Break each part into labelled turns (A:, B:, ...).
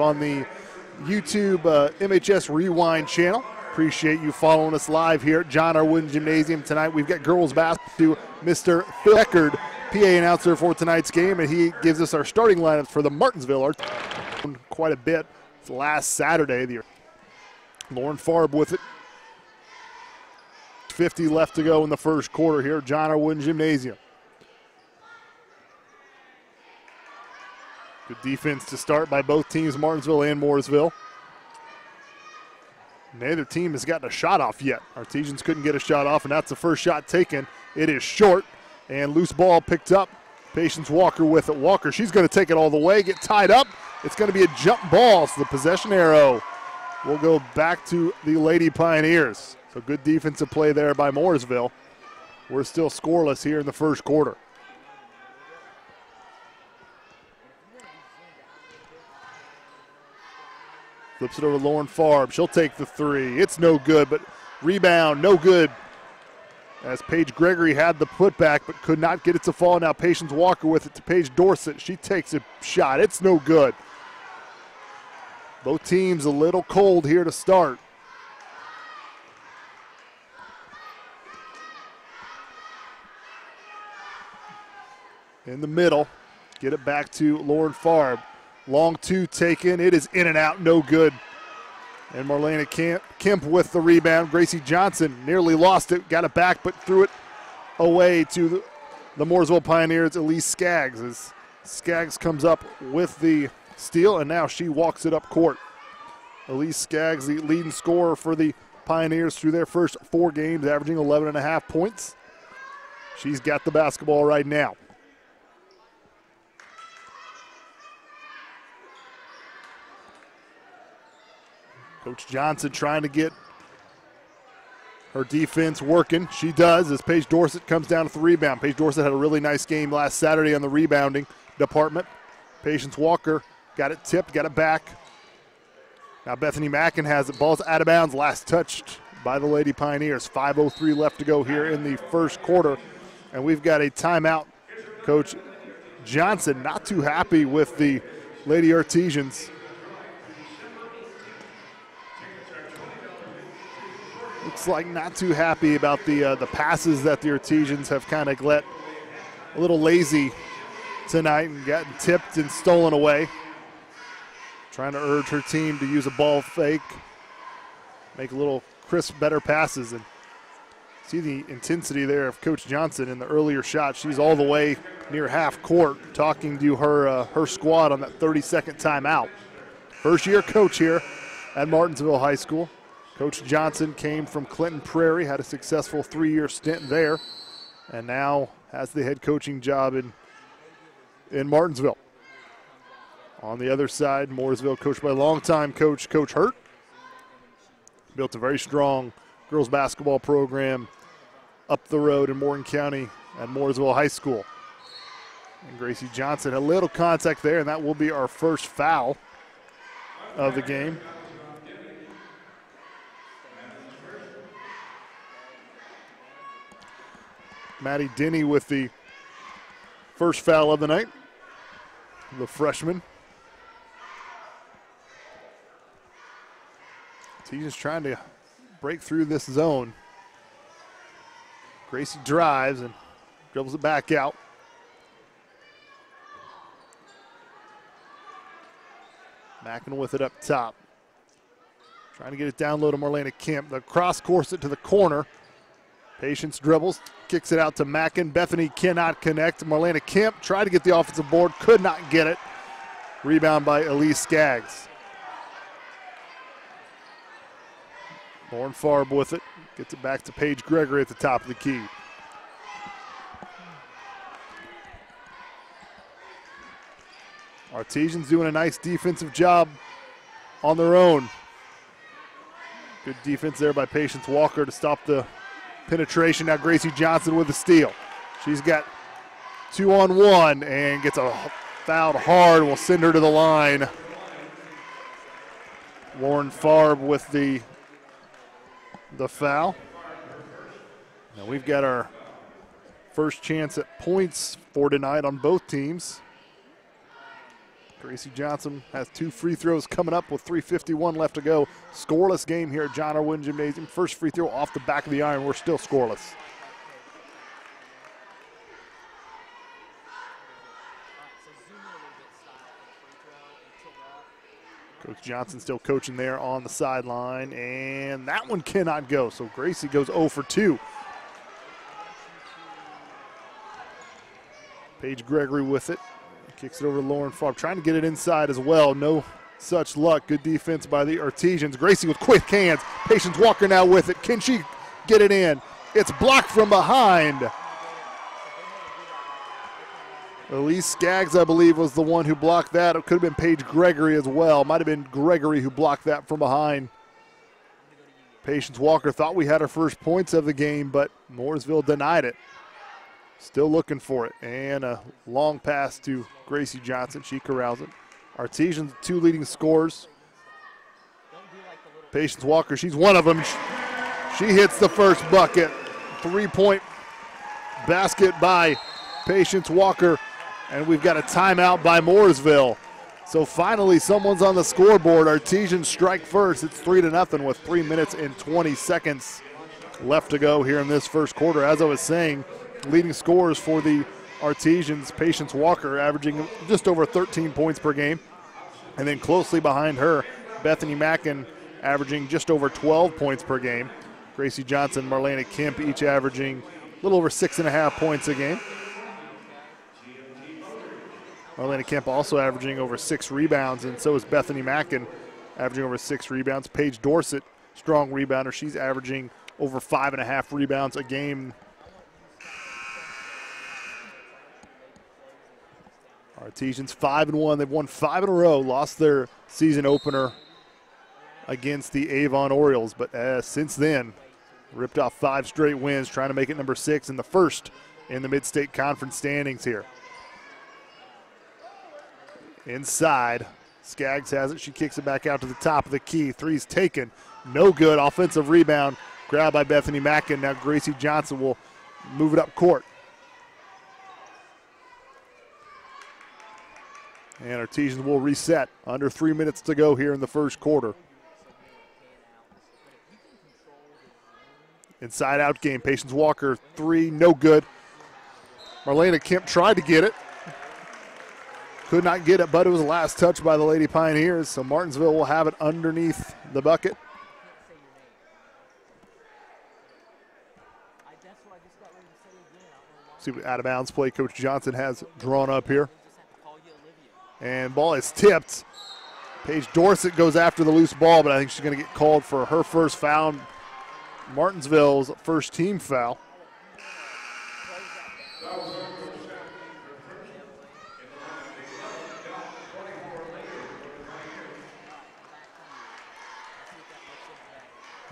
A: on the YouTube MHS Rewind channel. Appreciate you following us live here at John R. Wooden Gymnasium tonight. We've got girls basketball to Mr. Phil Eckerd, PA announcer for tonight's game, and he gives us our starting lineups for the Martinsville. Quite a bit. It's last Saturday. Lauren Farb with it. 50 left to go in the first quarter here at John R. Wooden Gymnasium. Good defense to start by both teams, Martinsville and Mooresville. Neither team has gotten a shot off yet. Artesians couldn't get a shot off, and that's the first shot taken. It is short, and loose ball picked up. Patience Walker with it. Walker, she's going to take it all the way, get tied up. It's going to be a jump ball, so the possession arrow will go back to the Lady Pioneers. So good defensive play there by Mooresville. We're still scoreless here in the first quarter. Flips it over to Lauren Farb. She'll take the three. It's no good, but rebound, no good. As Paige Gregory had the putback, but could not get it to fall. Now Patience Walker with it to Paige Dorsett. She takes a shot. It's no good. Both teams a little cold here to start. In the middle, get it back to Lauren Farb. Long two taken, it is in and out, no good. And Marlena Kemp with the rebound. Gracie Johnson nearly lost it, got it back, but threw it away to the Mooresville Pioneers, Elise Skaggs. As Skaggs comes up with the steal, and now she walks it up court. Elise Skaggs, the leading scorer for the Pioneers through their first 4 games, averaging 11.5 points. She's got the basketball right now. Coach Johnson trying to get her defense working. She does as Paige Dorsett comes down with the rebound. Paige Dorsett had a really nice game last Saturday on the rebounding department. Patience Walker got it tipped, got it back. Now Bethany Mackin has it. Ball's out of bounds. Last touched by the Lady Pioneers. 5:03 left to go here in the first quarter. And we've got a timeout. Coach Johnson not too happy with the Lady Artesians. Looks like not too happy about the passes that the Artesians have kind of let a little lazy tonight and gotten tipped and stolen away. Trying to urge her team to use a ball fake, make a little crisp, better passes. And see the intensity there of Coach Johnson in the earlier shot. She's all the way near half court talking to her squad on that 30-second timeout. First year coach here at Martinsville High School. Coach Johnson came from Clinton Prairie, had a successful 3-year stint there, and now has the head coaching job in Martinsville. On the other side, Mooresville, coached by longtime coach, Coach Hurt. Built a very strong girls basketball program up the road in Morgan County at Mooresville High School. And Gracie Johnson, a little contact there, and that will be our first foul of the game. Maddie Denny with the first foul of the night, the freshman. He's trying to break through this zone. Gracie drives and dribbles it back out. Mackin with it up top. Trying to get it down low to Marlena Kemp. The cross course it to the corner. Patience dribbles, kicks it out to Mackin. Bethany cannot connect. Marlena Kemp tried to get the offensive board, could not get it. Rebound by Elise Skaggs. Lauren Farb with it, gets it back to Paige Gregory at the top of the key. Artesians doing a nice defensive job on their own. Good defense there by Patience Walker to stop the penetration. Now Gracie Johnson with the steal. She's got 2-on-1 and gets fouled hard. Will send her to the line. Lauren Farb with the foul. Now we've got our first chance at points for tonight on both teams. Gracie Johnson has 2 free throws coming up with 3:51 left to go. Scoreless game here at John R. Wooden Gymnasium. First free throw off the back of the iron. We're still scoreless. Coach Johnson still coaching there on the sideline, and that one cannot go. So Gracie goes 0 for 2. Paige Gregory with it. Kicks it over to Lauren Farb, trying to get it inside as well. No such luck. Good defense by the Artesians. Gracie with quick hands. Patience Walker now with it. Can she get it in? It's blocked from behind. Elise Skaggs, I believe, was the one who blocked that. It could have been Paige Gregory as well. Might have been Gregory who blocked that from behind. Patience Walker thought we had our first points of the game, but Mooresville denied it. Still looking for it. And a long pass to Gracie Johnson. She corrals it. Artesians, 2 leading scorers. Patience Walker, she's one of them. She hits the first bucket. 3-point basket by Patience Walker. And we've got a timeout by Mooresville. So finally someone's on the scoreboard. Artesians strike first. It's 3-0 with 3 minutes and 20 seconds left to go here in this first quarter. As I was saying, leading scorers for the Artesians, Patience Walker, averaging just over 13 points per game. And then closely behind her, Bethany Mackin, averaging just over 12 points per game. Gracie Johnson, Marlena Kemp, each averaging a little over 6.5 points a game. Marlena Kemp also averaging over 6 rebounds, and so is Bethany Mackin, averaging over 6 rebounds. Paige Dorsett, strong rebounder. She's averaging over 5.5 rebounds a game. Artesians 5-1. They've won 5 in a row, lost their season opener against the Avon Orioles, but since then, ripped off 5 straight wins, trying to make it number 6 and the first in the Mid-State Conference standings here. Inside, Skaggs has it. She kicks it back out to the top of the key. Three's taken. No good. Offensive rebound grabbed by Bethany Mackin. Now Gracie Johnson will move it up court. And Artesians will reset. Under 3 minutes to go here in the first quarter. Inside out game. Patience Walker, 3, no good. Marlena Kemp tried to get it. Could not get it, but it was the last touch by the Lady Pioneers, so Martinsville will have it underneath the bucket. See what out of bounds play Coach Johnson has drawn up here. And ball is tipped. Paige Dorsett goes after the loose ball, but I think she's going to get called for her first foul, Martinsville's first team foul.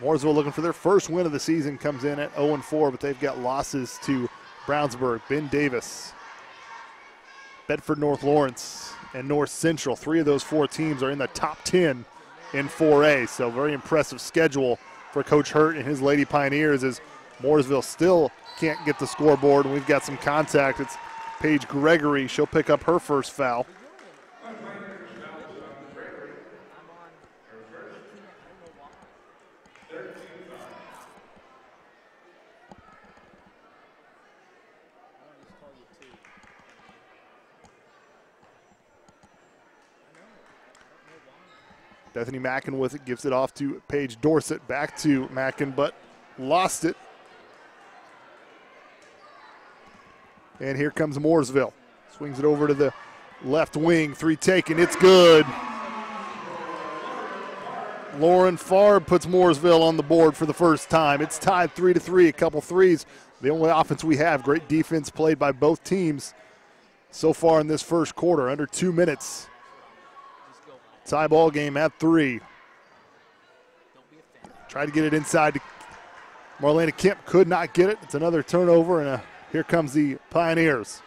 A: Mooresville looking for their first win of the season, comes in at 0-4, but they've got losses to Brownsburg, Ben Davis, Bedford North Lawrence, and North Central. 3 of those 4 teams are in the top 10 in 4A, so very impressive schedule for Coach Hurt and his Lady Pioneers as Mooresville still can't get the scoreboard, and we've got some contact. It's Paige Gregory. She'll pick up her first foul. Bethany Mackin with it, gives it off to Paige Dorsett, back to Mackin, but lost it. And here comes Mooresville. Swings it over to the left wing, 3 taken, it's good. Lauren Farb puts Mooresville on the board for the first time. It's tied 3-3, a couple threes. The only offense we have, great defense played by both teams so far in this first quarter, under 2 minutes. Tie ball game at 3. Tried to get it inside. Marlena Kemp could not get it. It's another turnover, and here comes the Pioneers.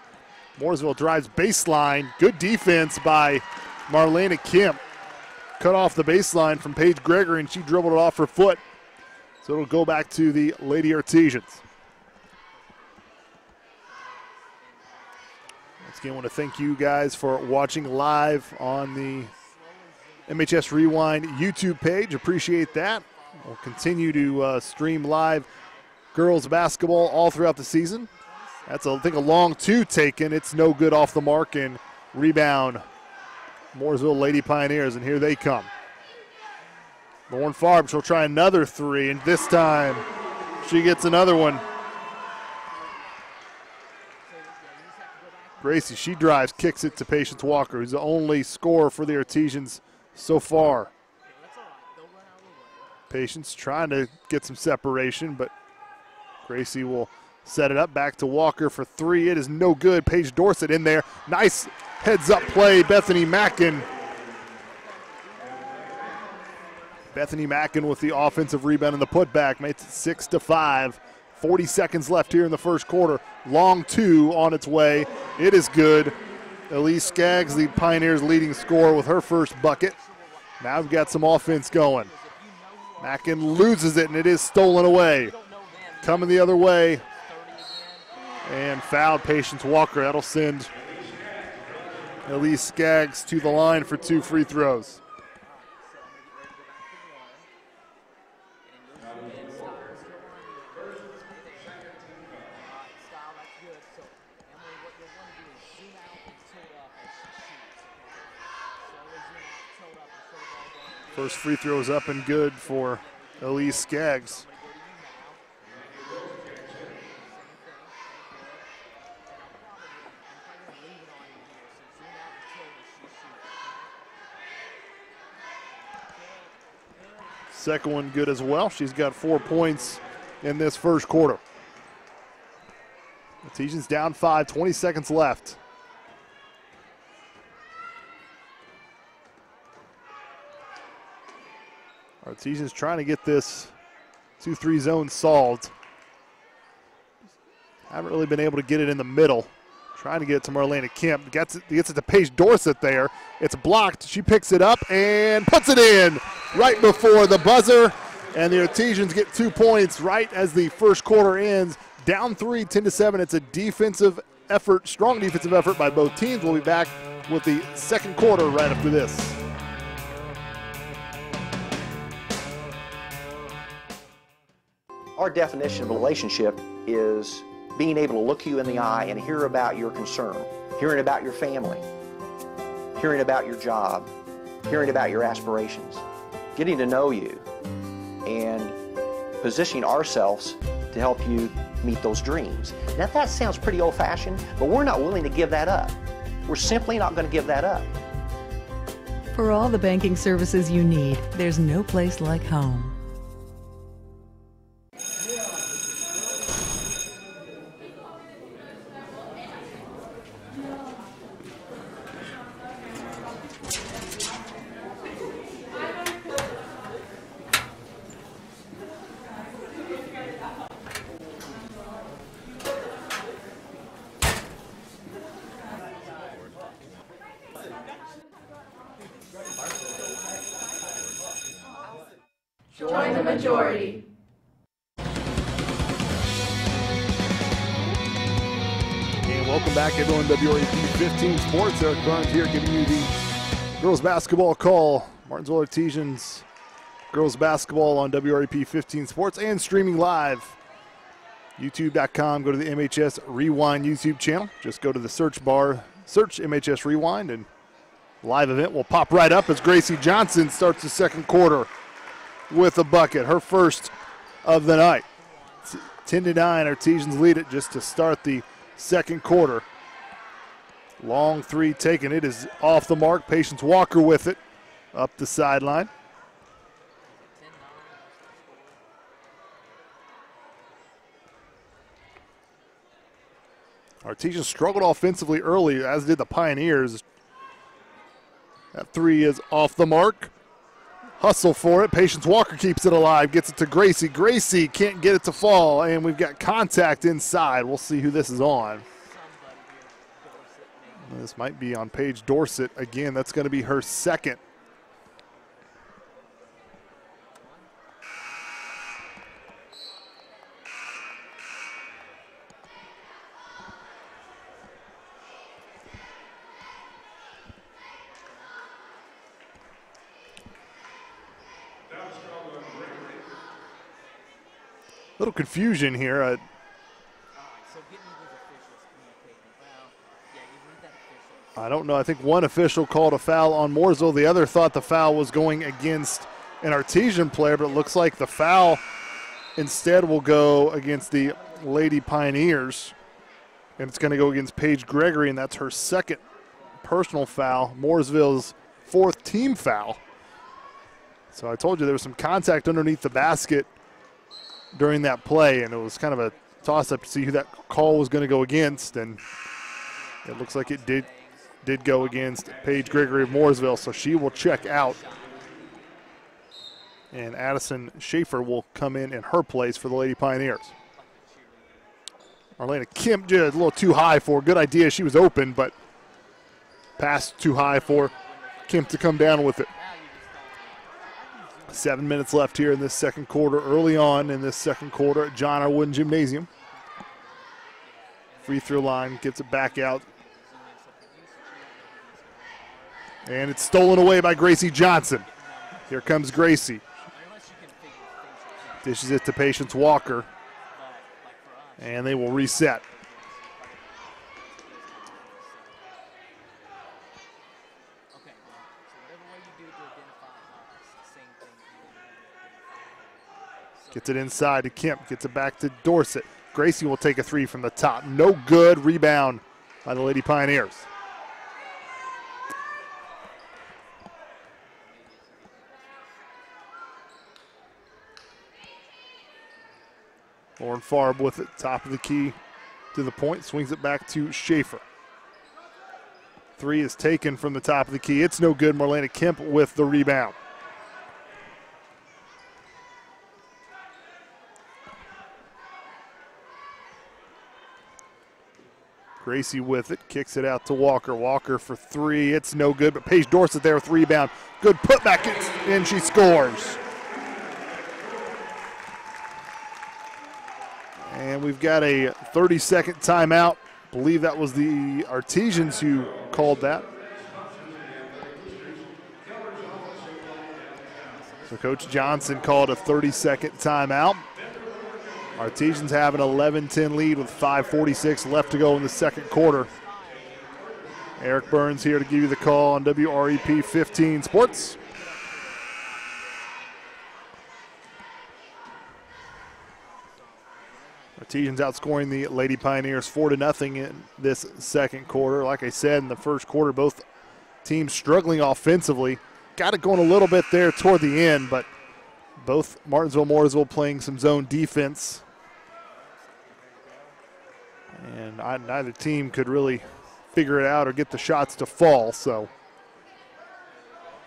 A: Mooresville drives baseline. Good defense by Marlena Kemp. Cut off the baseline from Paige Gregory, and she dribbled it off her foot. So it'll go back to the Lady Artesians. Let's again, I want to thank you guys for watching live on the MHS Rewind YouTube page. Appreciate that. We'll continue to stream live girls basketball all throughout the season. That's, I think, a long two taken. It's no good off the mark, and rebound Mooresville Lady Pioneers, and here they come. Lauren Farb, she'll try another three, and this time she gets another one. Gracie, she drives, kicks it to Patience Walker, who's the only scorer for the Artesians so far. Patience trying to get some separation, but Gracie will set it up back to Walker for three. It is no good. Paige Dorsett in there. Nice heads-up play. Bethany Mackin. Bethany Mackin with the offensive rebound and the putback. Makes it 6-5. 40 seconds left here in the first quarter. Long two on its way. It is good. Elise Skaggs, the Pioneers' leading scorer, with her first bucket. Now we've got some offense going. Mackin loses it, and it is stolen away. Coming the other way. And fouled Patience Walker. That'll send Elise Skaggs to the line for 2 free throws. First free throw is up and good for Elise Skaggs. Second one good as well. She's got 4 points in this first quarter. Artesians down 5, 20 seconds left. Artesians trying to get this 2-3 zone solved. Haven't really been able to get it in the middle. Trying to get it to Marlena Kemp. Gets it to Paige Dorsett there. It's blocked. She picks it up and puts it in right before the buzzer. And the Artesians get 2 points right as the first quarter ends. Down 3, 10-7. It's a defensive effort, strong defensive effort by both teams. We'll be back with the second quarter right after this.
B: Our definition of a relationship is being able to look you in the eye and hear about your concern, hearing about your family, hearing about your job, hearing about your aspirations, getting to know you, and positioning ourselves to help you meet those dreams. Now that sounds pretty old-fashioned, but we're not willing to give that up. We're simply not going to give that up.
C: For all the banking services you need, there's no place like home.
D: Join the majority.
A: And welcome back, everyone. WREP 15 Sports. Eric Barnes here giving you the girls basketball call. Martinsville Artesians girls basketball on WREP 15 Sports and streaming live. YouTube.com. Go to the MHS Rewind YouTube channel. Just go to the search bar, search MHS Rewind, and live event will pop right up as Gracie Johnson starts the second quarter with a bucket, her first of the night. 10-9, Artesians lead it just to start the second quarter. Long three taken. It is off the mark. Patience Walker with it up the sideline. Artesians struggled offensively early, as did the Pioneers. That three is off the mark. Hustle for it. Patience Walker keeps it alive, gets it to Gracie. Gracie can't get it to fall, and we've got contact inside. We'll see who this is on. This might be on Paige Dorsett. Again, that's going to be her second. Little confusion here. I don't know. I think one official called a foul on Mooresville. The other thought the foul was going against an Artesian player, but it looks like the foul instead will go against the Lady Pioneers, and it's going to go against Paige Gregory, and that's her second personal foul, Mooresville's fourth team foul. So I told you there was some contact underneath the basket during that play, and it was kind of a toss-up to see who that call was going to go against, and it looks like it did go against Paige Gregory of Mooresville, so she will check out. And Addison Schaefer will come in her place for the Lady Pioneers. Marlena Kemp did a little too high for her. Good idea. She was open, but passed too high for Kemp to come down with it. 7 minutes left here in this second quarter. Early on in this second quarter at John R. Wooden Gymnasium. Free throw line, gets it back out. And it's stolen away by Gracie Johnson. Here comes Gracie. Dishes it to Patience Walker. And they will reset. Gets it inside to Kemp. Gets it back to Dorsett. Gracie will take a three from the top. No good. Rebound by the Lady Pioneers. Lauren Farb with it, top of the key to the point, swings it back to Schaefer. Three is taken from the top of the key. It's no good. Marlena Kemp with the rebound. Gracie with it, kicks it out to Walker. Walker for three, it's no good, but Paige Dorsett there with rebound. Good putback, and she scores. And we've got a 30-second timeout. I believe that was the Artesians who called that. So Coach Johnson called a 30-second timeout. Artesians have an 11-10 lead with 5:46 left to go in the second quarter. Eric Burns here to give you the call on WREP 15 Sports. Artesians outscoring the Lady Pioneers 4-0 in this second quarter. Like I said, in the first quarter, both teams struggling offensively. Got it going a little bit there toward the end, but both Martinsville, Mooresville playing some zone defense. And neither team could really figure it out or get the shots to fall. So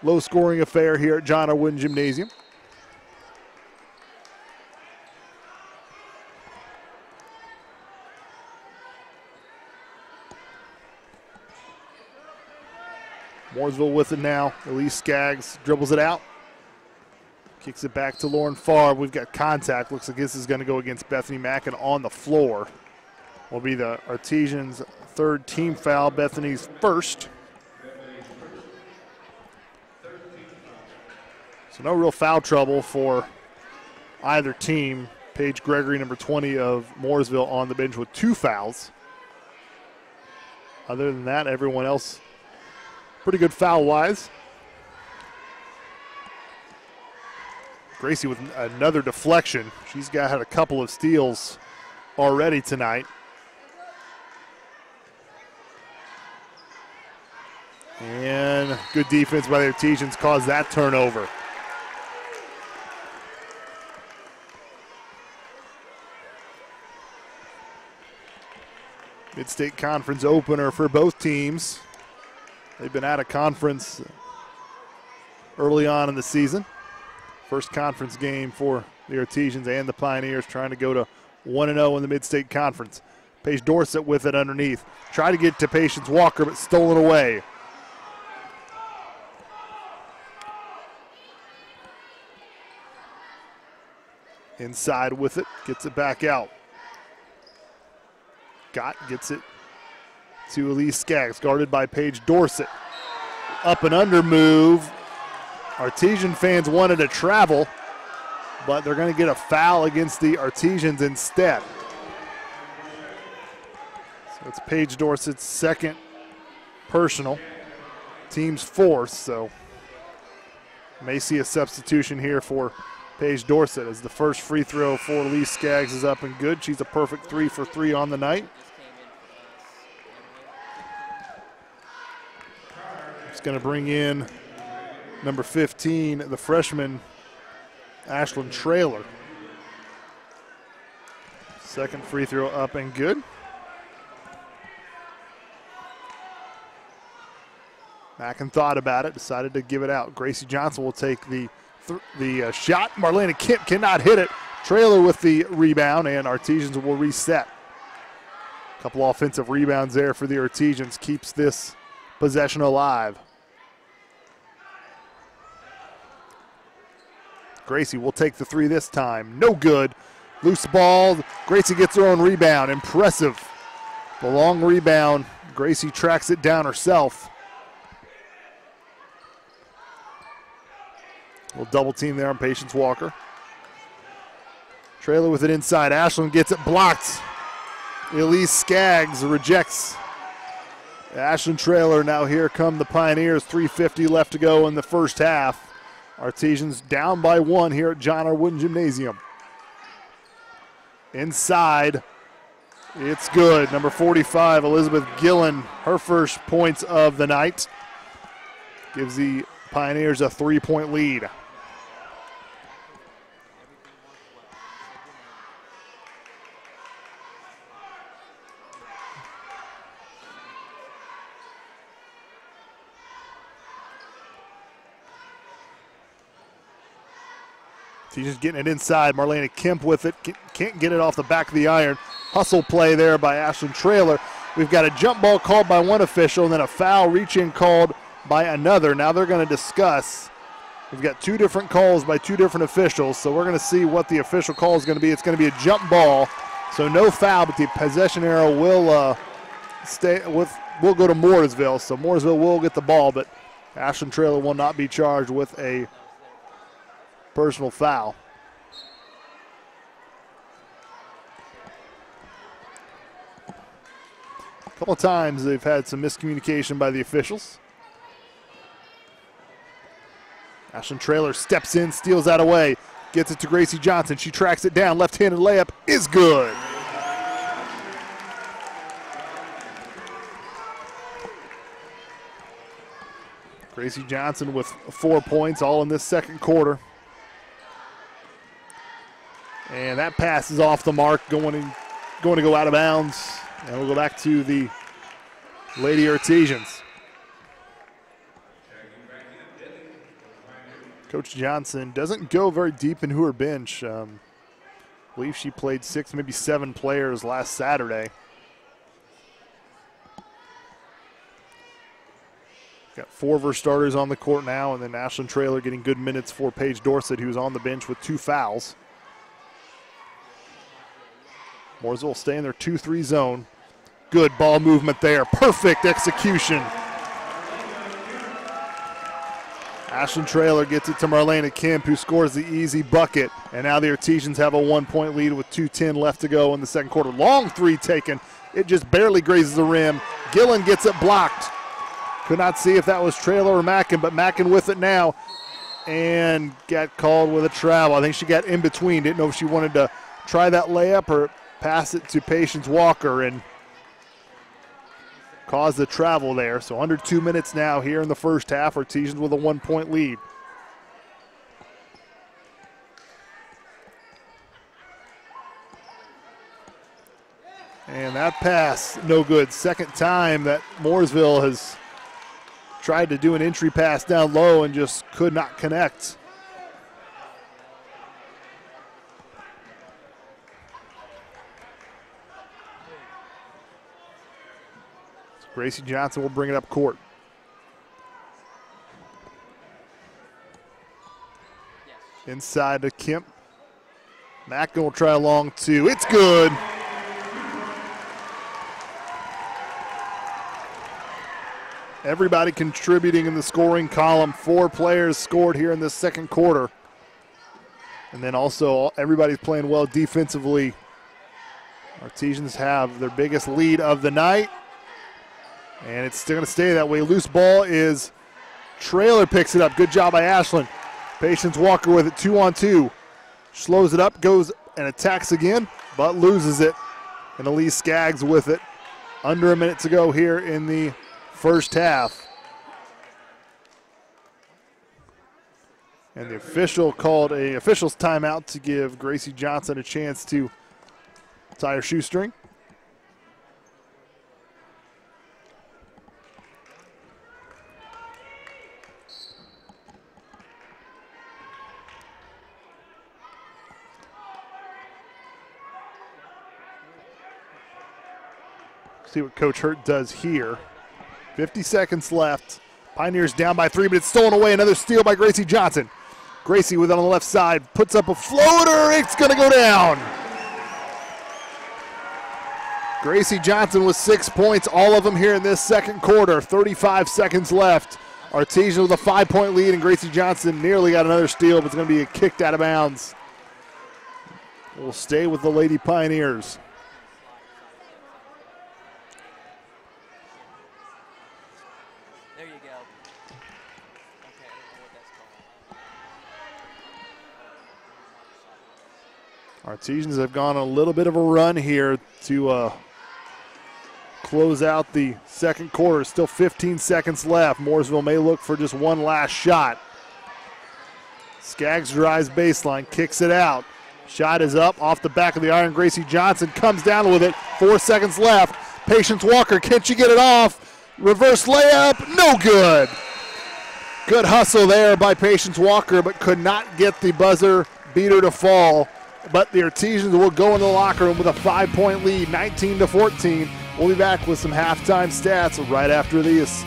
A: low-scoring affair here at John R. Wooden Gymnasium. Mooresville with it now. Elise Skaggs dribbles it out. Kicks it back to Lauren Farr. We've got contact. Looks like this is going to go against Bethany Mackin on the floor. Will be the Artesians' third team foul, Bethany's first. So no real foul trouble for either team. Paige Gregory, number 20 of Mooresville, on the bench with 2 fouls. Other than that, everyone else pretty good foul-wise. Gracie with another deflection. She's had a couple of steals already tonight. And good defense by the Artesians caused that turnover. Mid-State Conference opener for both teams. They've been out of conference early on in the season. First conference game for the Artesians and the Pioneers, trying to go to 1-0 in the Mid-State Conference. Paige Dorsett with it underneath. Try to get to Patience Walker, but stolen away. Inside with it, gets it back out. Gets it to Elise Skaggs, guarded by Paige Dorsett. Up and under move. Artesian fans wanted to travel. but they're going to get a foul against the Artesians instead. So it's Paige Dorsett's second personal, team's fourth, so may see a substitution here for Paige Dorsett as the first free throw for Lee Skaggs is up and good. She's a perfect 3 for 3 on the night. It's going to bring in number 15, the freshman, Ashlyn Traylor. Second free throw up and good. Mackin thought about it, decided to give it out. Gracie Johnson will take the shot. Marlena Kemp cannot hit it. Traylor with the rebound, and Artesians will reset. A couple offensive rebounds there for the Artesians. Keeps this possession alive. Gracie will take the three this time. No good. Loose ball. Gracie gets her own rebound. Impressive. The long rebound. Gracie tracks it down herself. A little double team there on Patience Walker. Traylor with it inside. Ashlyn gets it blocked. Elise Skaggs rejects. Ashlyn Traylor. Now here come the Pioneers. 3:50 left to go in the first half. Artesians down by 1 here at John R. Wooden Gymnasium. Inside. It's good. Number 45, Elizabeth Gillen, her first points of the night. Gives the Pioneers a 3-point lead. She's just getting it inside. Marlena Kemp with it. Can't get it off the back of the iron. Hustle play there by Ashlyn Traylor. We've got a jump ball called by one official and then a foul reach-in called by another. Now they're going to discuss. We've got two different calls by two different officials, so we're going to see what the official call is going to be. It's going to be a jump ball, so no foul, but the possession arrow will will go to Mooresville. So Mooresville will get the ball, but Ashlyn Traylor will not be charged with a personal foul. A couple of times they've had some miscommunication by the officials. Ashlyn Traylor steps in, steals that away, gets it to Gracie Johnson. She tracks it down. Left-handed layup is good. Gracie Johnson with 4 points, all in this second quarter. And that pass is off the mark, going to go out of bounds. And we'll go back to the Lady Artesians. Coach Johnson doesn't go very deep into her bench. I believe she played 6, maybe 7 players last Saturday. Got 4 of her starters on the court now, and then Ashlyn Traylor getting good minutes for Paige Dorsett, who's on the bench with 2 fouls. Mooresville stay in their 2-3 zone. Good ball movement there. Perfect execution. Ashlyn Traylor gets it to Marlena Kemp, who scores the easy bucket. And now the Artesians have a 1-point lead with 2:10 left to go in the second quarter. Long three taken. It just barely grazes the rim. Gillen gets it blocked. Could not see if that was Traylor or Mackin, but Mackin with it now. And got called with a travel. I think she got in between. Didn't know if she wanted to try that layup or pass it to Patience Walker and cause the travel there. So under 2 minutes now here in the first half. Artesians with a 1-point lead. And that pass, no good. Second time that Mooresville has tried to do an entry pass down low and just could not connect. Gracie Johnson will bring it up court. Inside to Kemp. Mackin will try a long 2. It's good. Everybody contributing in the scoring column. 4 players scored here in this second quarter. And then also everybody's playing well defensively. Artesians have their biggest lead of the night. And it's still going to stay that way. Loose ball is Trailer picks it up. Good job by Ashland. Patience Walker with it 2-on-2. Slows it up, goes and attacks again, but loses it. And Elise Skaggs with it. Under a minute to go here in the first half. And the official called a official's timeout to give Gracie Johnson a chance to tie her shoestring. See what Coach Hurt does here. 50 seconds left. Pioneers down by 3, but it's stolen away. Another steal by Gracie Johnson. Gracie with it on the left side, puts up a floater. It's going to go down. Gracie Johnson with 6 points, all of them here in this second quarter. 35 seconds left. Artesian with a 5-point lead, and Gracie Johnson nearly got another steal, but it's going to be kicked out of bounds. We'll stay with the Lady Pioneers. Artesians have gone on a little bit of a run here to close out the second quarter. Still 15 seconds left. Mooresville may look for just one last shot. Skaggs drives baseline, kicks it out. Shot is up off the back of the iron. Gracie Johnson comes down with it. 4 seconds left. Patience Walker, can she get it off? Reverse layup, no good. Good hustle there by Patience Walker, but could not get the buzzer beater to fall. But the Artesians will go in the locker room with a 5-point lead, 19-14. We'll be back with some halftime stats right after these.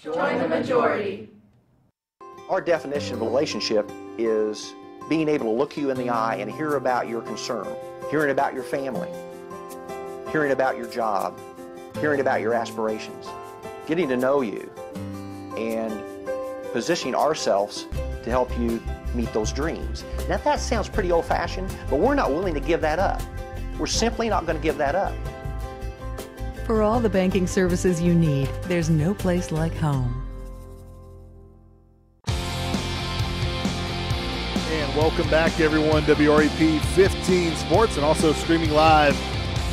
D: Join the majority.
B: Our definition of a relationship is being able to look you in the eye and hear about your concern, hearing about your family, hearing about your job, hearing about your aspirations, getting to know you, and positioning ourselves to help you meet those dreams. Now that sounds pretty old-fashioned, but we're not willing to give that up. We're simply not going to give that up.
C: For all the banking services you need, there's no place like home.
A: And welcome back, everyone. WREP 15 Sports, and also streaming live,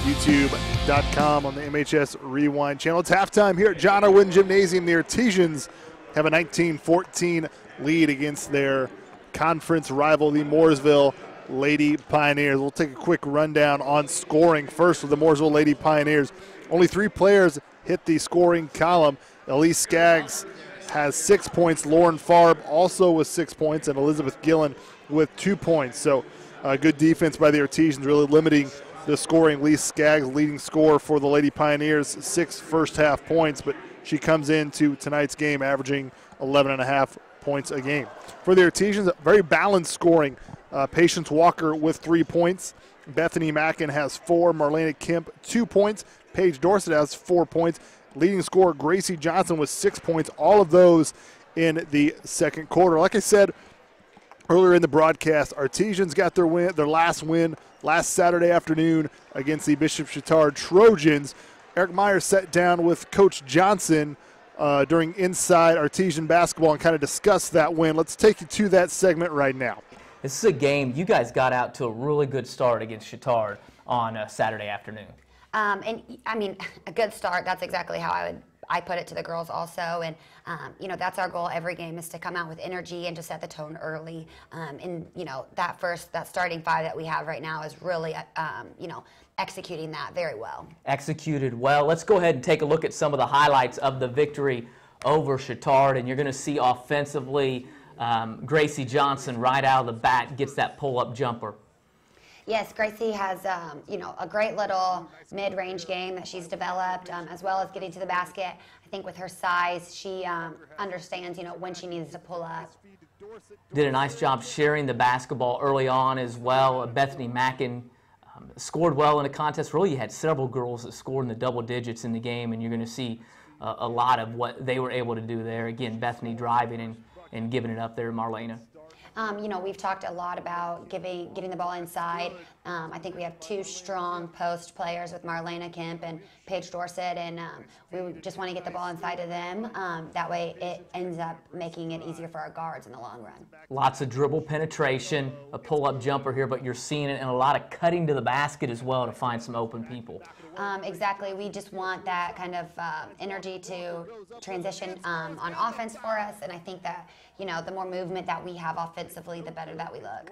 A: youtube.com on the MHS Rewind channel. It's halftime here at John R. Wooden Gymnasium. The Artesians have a 19-14 lead against their conference rival, the Mooresville Lady Pioneers. We'll take a quick rundown on scoring first with the Mooresville Lady Pioneers. Only 3 players hit the scoring column. Elise Skaggs has 6 points. Lauren Farb also with 6 points, and Elizabeth Gillen with 2 points. So good defense by the Artesians, really limiting the scoring. Elise Skaggs, leading scorer for the Lady Pioneers, 6 first-half points, but she comes into tonight's game averaging 11.5 points a game. For the Artesians, very balanced scoring. Patience Walker with 3 points. Bethany Mackin has 4. Marlena Kemp, 2 points. Paige Dorset has 4 points. Leading scorer Gracie Johnson with 6 points. All of those in the second quarter. Like I said earlier in the broadcast, Artesians got their last win last Saturday afternoon against the Bishop Chatard Trojans. Eric Meyer sat down with Coach Johnson during Inside Artesian Basketball and kind of discussed that win. Let's take you to that segment right now.
E: This is a game you guys got out to a really good start against Chatard on Saturday afternoon.
F: And I mean, a good start, that's exactly how I put it to the girls also. And, you know, that's our goal every game, is to come out with energy and to set the tone early. And, you know, that starting 5 that we have right now is really, you know, executing that very well. Executed well.
E: Let's go ahead and take a look at some of the highlights of the victory over Chatard. And you're going to see offensively, Gracie Johnson right out of the bat gets that pull-up jumper.
F: Yes, Gracie has, you know, a great little mid-range game that she's developed, as well as getting to the basket. I think with her size, she understands, you know, when she needs to pull up.
E: Did a nice job sharing the basketball early on as well. Bethany Mackin scored well in the contest. Really, you had several girls that scored in the double digits in the game, and you're going to see a lot of what they were able to do there. Again, Bethany driving and giving it up there to Marlena.
F: You know, we've talked a lot about getting the ball inside. I think we have two strong post players with Marlena Kemp and Paige Dorsett, and we just want to get the ball inside of them. That way it ends up making it easier for our guards in the long run.
E: Lots of dribble penetration, a pull-up jumper here, but you're seeing it, and a lot of cutting to the basket as well to find some open people.
F: Exactly. We just want that kind of energy to transition on offense for us, and I think that, you know, the more movement that we have offensively, the better that we look.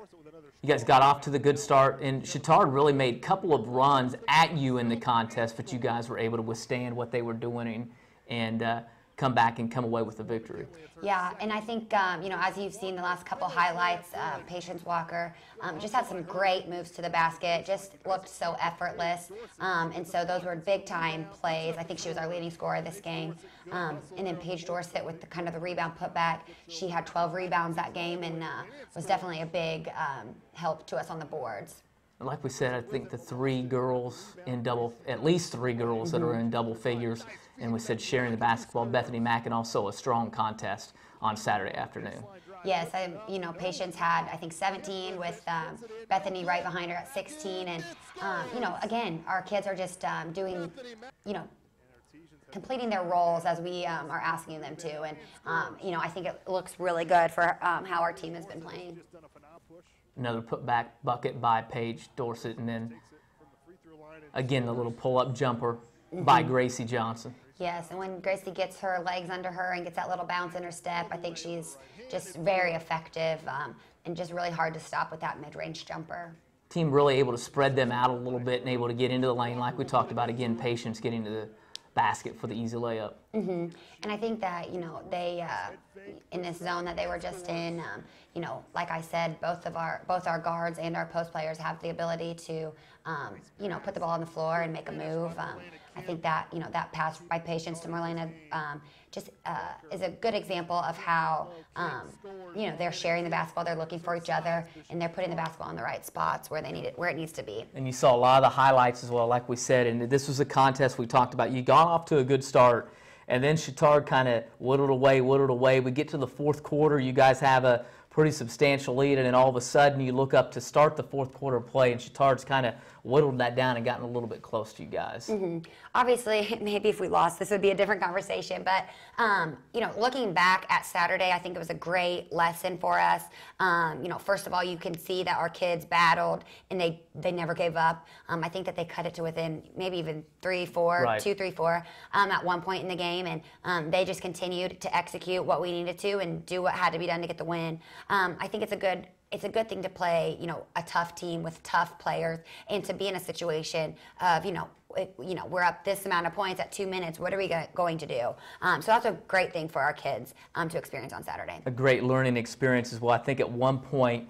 E: You guys got off to the good start, and Chittard really made a couple of runs at you in the contest, but you guys were able to withstand what they were doing and come back and come away with the victory.
F: Yeah, and I think, you know, as you've seen the last couple highlights, Patience Walker just had some great moves to the basket, just looked so effortless, and so those were big-time plays. I think she was our leading scorer this game. And then Paige Dorsett with the kind of the rebound putback. She had 12 rebounds that game and was definitely a big help to us on the boards.
E: Like we said, I think the three girls in at least three girls that are in double figures, and we said sharing the basketball, Bethany Mackin also a strong contest on Saturday afternoon.
F: Yes, you know, Patience had, I think, 17 with Bethany right behind her at 16. And, you know, again, our kids are just doing, you know, completing their roles as we are asking them to. And, you know, I think it looks really good for how our team has been playing.
E: Another putback bucket by Paige Dorsett, and then, again, the little pull-up jumper by Gracie Johnson.
F: Yes, and when Gracie gets her legs under her and gets that little bounce in her step, I think she's just very effective and just really hard to stop with that mid-range jumper.
E: Team really able to spread them out a little bit and able to get into the lane like we talked about. Again, Patience getting to the basket for the easy layup.
F: And I think that, you know, they in this zone that they were just in, you know, like I said, both our guards and our post players have the ability to, you know, put the ball on the floor and make a move. I think that, you know, that pass by Patience to Marlena just is a good example of how, you know, they're sharing the basketball, they're looking for each other, and they're putting the basketball in the right spots where they need it, where it needs to be.
E: And you saw a lot of the highlights as well, like we said, and this was a contest we talked about. You got off to a good start, and then Chittard kind of whittled away. We get to the fourth quarter, you guys have a pretty substantial lead, and then all of a sudden you look up to start the fourth quarter play, and Chittard's kind of whittled that down and gotten a little bit close to you guys.
F: Obviously, maybe if we lost, this would be a different conversation, but you know, looking back at Saturday, I think it was a great lesson for us. You know, first of all, you can see that our kids battled and they never gave up. I think that they cut it to within maybe even 2, 3, 4 at one point in the game, and they just continued to execute what we needed to and do what had to be done to get the win. I think it's a good thing to play, you know, a tough team with tough players, and to be in a situation of, you know, we're up this amount of points at 2 minutes. What are we going to do? So that's a great thing for our kids to experience on Saturday.
E: A great learning experience as well. I think at one point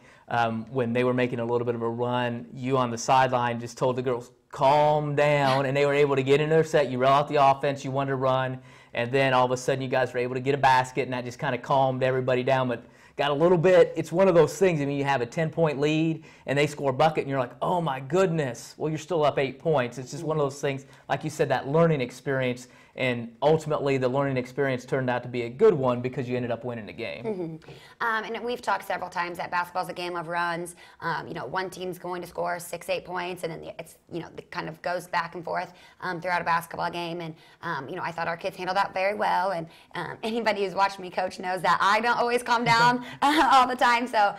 E: when they were making a little bit of a run, you on the sideline just told the girls, calm down, and they were able to get in their set. You roll out the offense, you wanted to run, and then all of a sudden you guys were able to get a basket, and that just kind of calmed everybody down. But got a little bit, it's one of those things, I mean, you have a 10-point lead and they score a bucket and you're like, oh my goodness, well, you're still up 8 points. It's just one of those things, like you said, that learning experience, and ultimately the learning experience turned out to be a good one because you ended up winning the game.
F: And we've talked several times that basketball's a game of runs. You know, one team's going to score 6, 8 points, and then it's, you know, it kind of goes back and forth throughout a basketball game. And you know, I thought our kids handled that very well. And anybody who's watched me coach knows that I don't always calm down all the time. So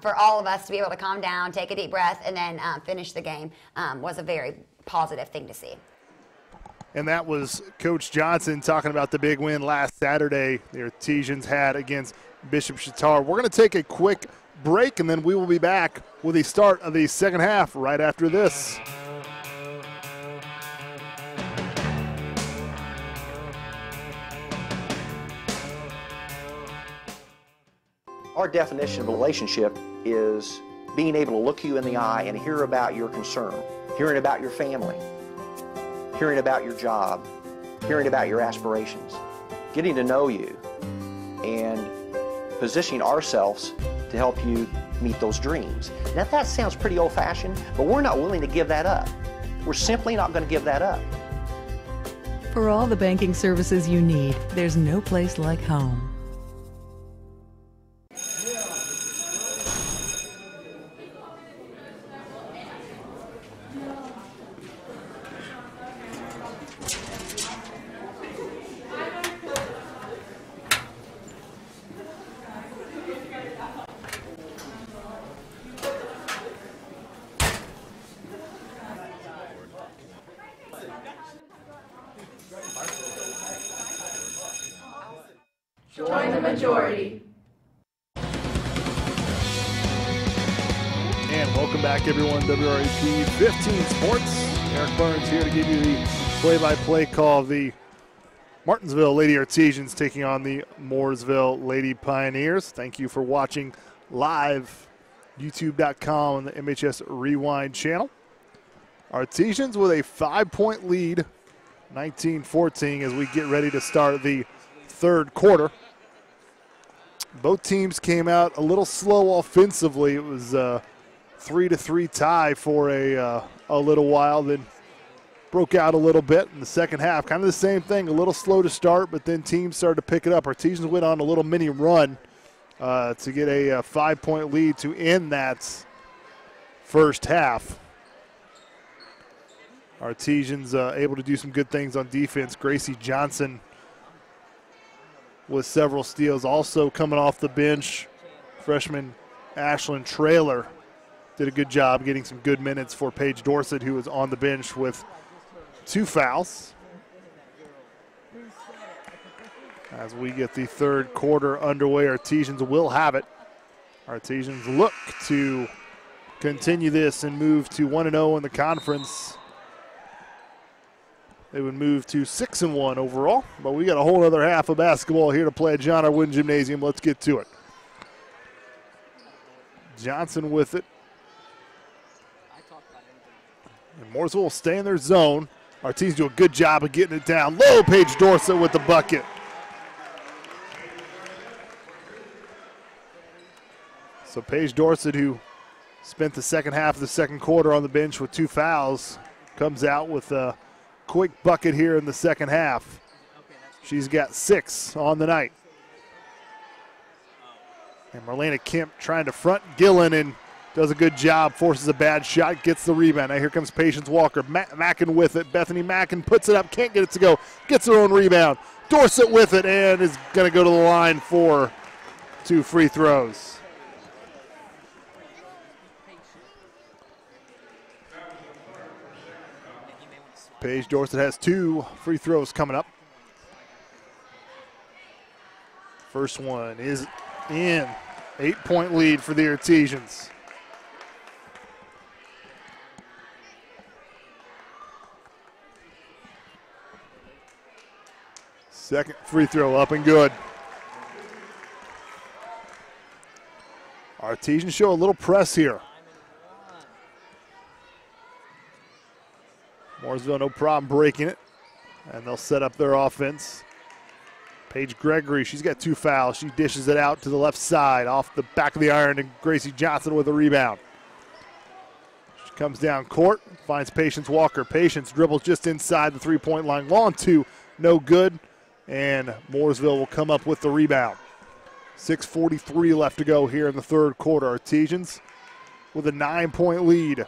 F: for all of us to be able to calm down, take a deep breath, and then finish the game was a very positive thing to see.
A: And that was Coach Johnson talking about the big win last Saturday the Artesians had against Bishop Chittard. We're going to take a quick break, and then we will be back with the start of the second half right after this.
B: Our Our definition of a relationship is being able to look you in the eye and hear about your concern, hearing about your family, hearing about your job, hearing about your aspirations, getting to know you, and positioning ourselves to help you meet those dreams. Now that sounds pretty old-fashioned, but we're not willing to give that up. We're simply not going to give that up.
C: For all the banking services you need, there's no place like home.
D: Join the majority.
A: And welcome back, everyone. WRAP 15 Sports. Eric Burns here to give you the play-by-play call of the Martinsville Lady Artesians taking on the Mooresville Lady Pioneers. Thank you for watching live, youtube.com on the MHS Rewind channel. Artesians with a 5-point lead, 19-14, as we get ready to start the third quarter. Both teams came out a little slow offensively. It was a 3-3 tie for a little while, then broke out a little bit in the second half. Kind of the same thing, a little slow to start, but then teams started to pick it up. Artesians went on a little mini run to get a 5-point lead to end that first half. Artesians able to do some good things on defense. Gracie Johnson with several steals. Also coming off the bench, freshman Ashlyn Traylor did a good job getting some good minutes for Paige Dorsett, who was on the bench with 2 fouls. As we get the third quarter underway, Artesians will have it. Artesians look to continue this and move to 1-0 in the conference. They would move to 6-1 overall, but we got a whole other half of basketball here to play at John R. Wooden Gymnasium. Let's get to it. Johnson with it. And Mooresville will stay in their zone. Artesians do a good job of getting it down low. Paige Dorsett with the bucket. So Paige Dorsett, who spent the second half of the second quarter on the bench with 2 fouls, comes out with a quick bucket here in the second half. She's got 6 on the night. And Marlena Kemp trying to front Gillen and does a good job, forces a bad shot, gets the rebound. Now here comes Patience Walker. Mackin with it. Bethany Mackin puts it up, can't get it to go, gets her own rebound. Dorsett with it and is going to go to the line for 2 free throws. Paige Dorsett has 2 free throws coming up. First one is in. 8-point lead for the Artesians. Second free throw up and good. Artesians show a little press here. Mooresville no problem breaking it, and they'll set up their offense. Paige Gregory, she's got 2 fouls. She dishes it out to the left side off the back of the iron, and Gracie Johnson with a rebound. She comes down court, finds Patience Walker. Patience dribbles just inside the 3-point line. Long 2, no good, and Mooresville will come up with the rebound. 6:43 left to go here in the third quarter. Artesians with a 9-point lead.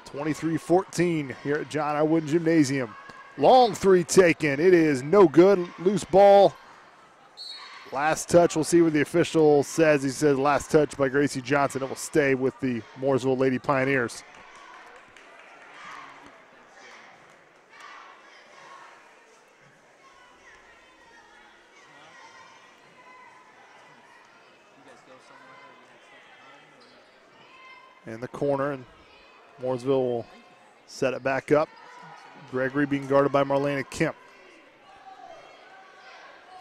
A: 23-14 here at John R. Wooden Gymnasium. Long 3 taken. It is no good. Loose ball. Last touch. We'll see what the official says. He says last touch by Gracie Johnson. It will stay with the Mooresville Lady Pioneers. In the corner, and Mooresville will set it back up. Gregory being guarded by Marlena Kemp.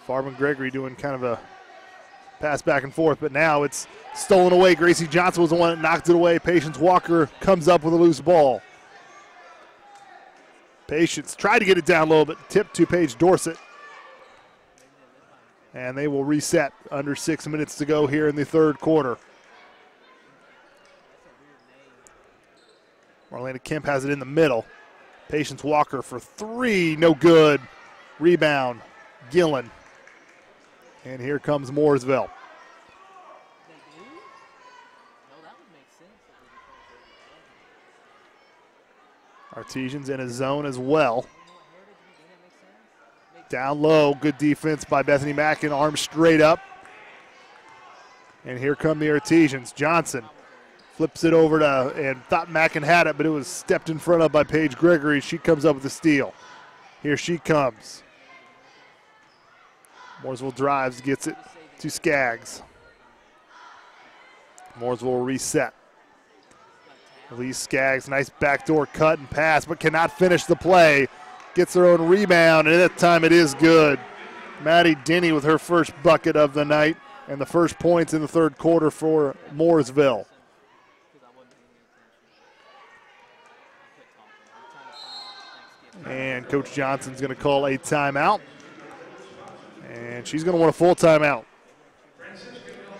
A: Farman Gregory doing kind of a pass back and forth, but now it's stolen away. Gracie Johnson was the one that knocked it away. Patience Walker comes up with a loose ball. Patience tried to get it down low, but tipped to Paige Dorsett. And they will reset under 6 minutes to go here in the third quarter. Marlena Kemp has it in the middle. Patience Walker for three, no good. Rebound, Gillen. And here comes Mooresville. Artesians in a zone as well. Down low, good defense by Bethany Mackin, arms straight up. And here come the Artesians. Johnson flips it over to, and thought Mackin had it, but it was stepped in front of by Paige Gregory. She comes up with the steal. Here she comes. Mooresville drives, gets it to Skaggs. Mooresville will reset. Elise Skaggs, nice backdoor cut and pass, but cannot finish the play. Gets her own rebound, and that time it is good. Maddie Denny with her first bucket of the night and the first points in the third quarter for Mooresville. And Coach Johnson's going to call a timeout. And she's going to want a full timeout.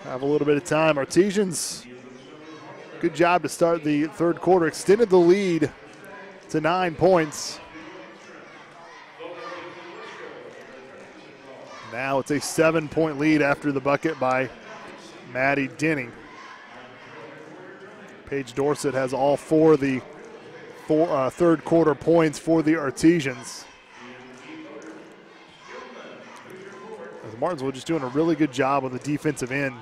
A: Have a little bit of time. Artesians, good job to start the third quarter. Extended the lead to 9 points. Now it's a 7-point lead after the bucket by Maddie Denny. Paige Dorsett has all four of the third quarter points for the Artesians. As Martinsville just doing a really good job on the defensive end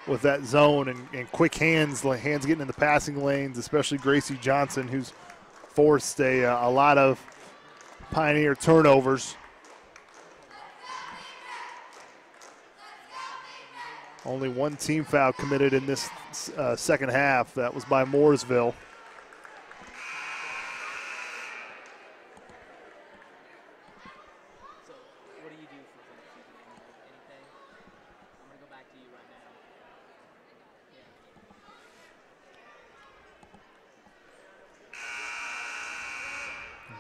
A: with that zone and quick hands getting in the passing lanes, especially Gracie Johnson, who's forced a lot of Pioneer turnovers. Only one team foul committed in this second half. That was by Mooresville.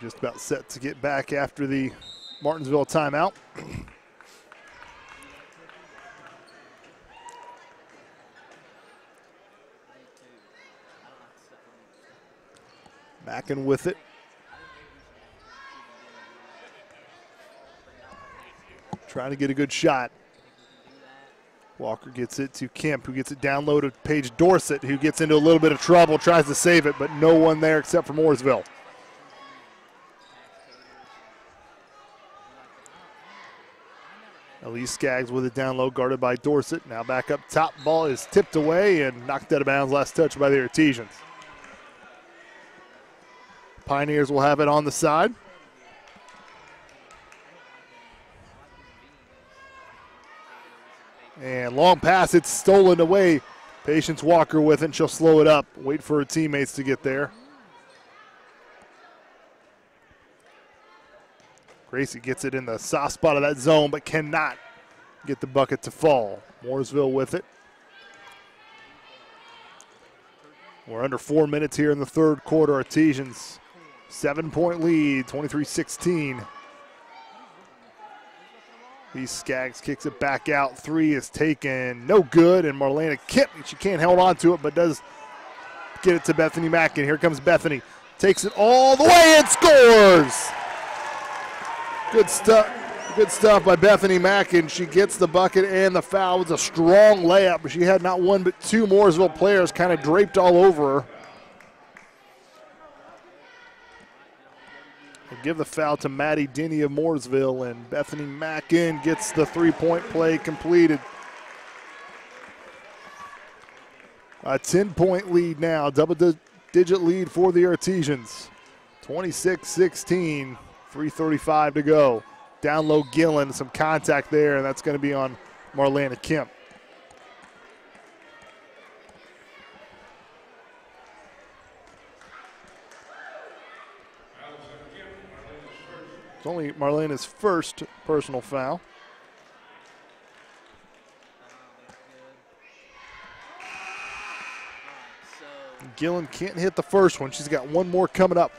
A: Just about set to get back after the Martinsville timeout. Mackin with it. Trying to get a good shot. Walker gets it to Kemp, who gets it down low to Paige Dorsett, who gets into a little bit of trouble, tries to save it, but no one there except for Mooresville. Elise Skaggs with it down low, guarded by Dorsett. Now back up top. Ball is tipped away and knocked out of bounds. Last touch by the Artesians. Pioneers will have it on the side. And long pass, it's stolen away. Patience Walker with it, and she'll slow it up. Wait for her teammates to get there. Gracie gets it in the soft spot of that zone, but cannot get the bucket to fall. Mooresville with it. We're under 4 minutes here in the third quarter. Artesians, 7-point lead, 23-16. These Skaggs kicks it back out. Three is taken, no good, and Marlena Kemp, she can't hold on to it, but does get it to Bethany Mackin. Here comes Bethany. Takes it all the way and scores! Good stuff by Bethany Mackin. She gets the bucket and the foul. It was a strong layup, but she had not one but two Mooresville players kind of draped all over her. And give the foul to Maddie Denny of Mooresville, and Bethany Mackin gets the three-point play completed. A 10-point lead now, double-digit lead for the Artesians. 26-16. 3:35 to go. Down low Gillen, some contact there, and that's going to be on Marlena Kemp. It's only Marlena's first personal foul. Gillen can't hit the first one. She's got one more coming up.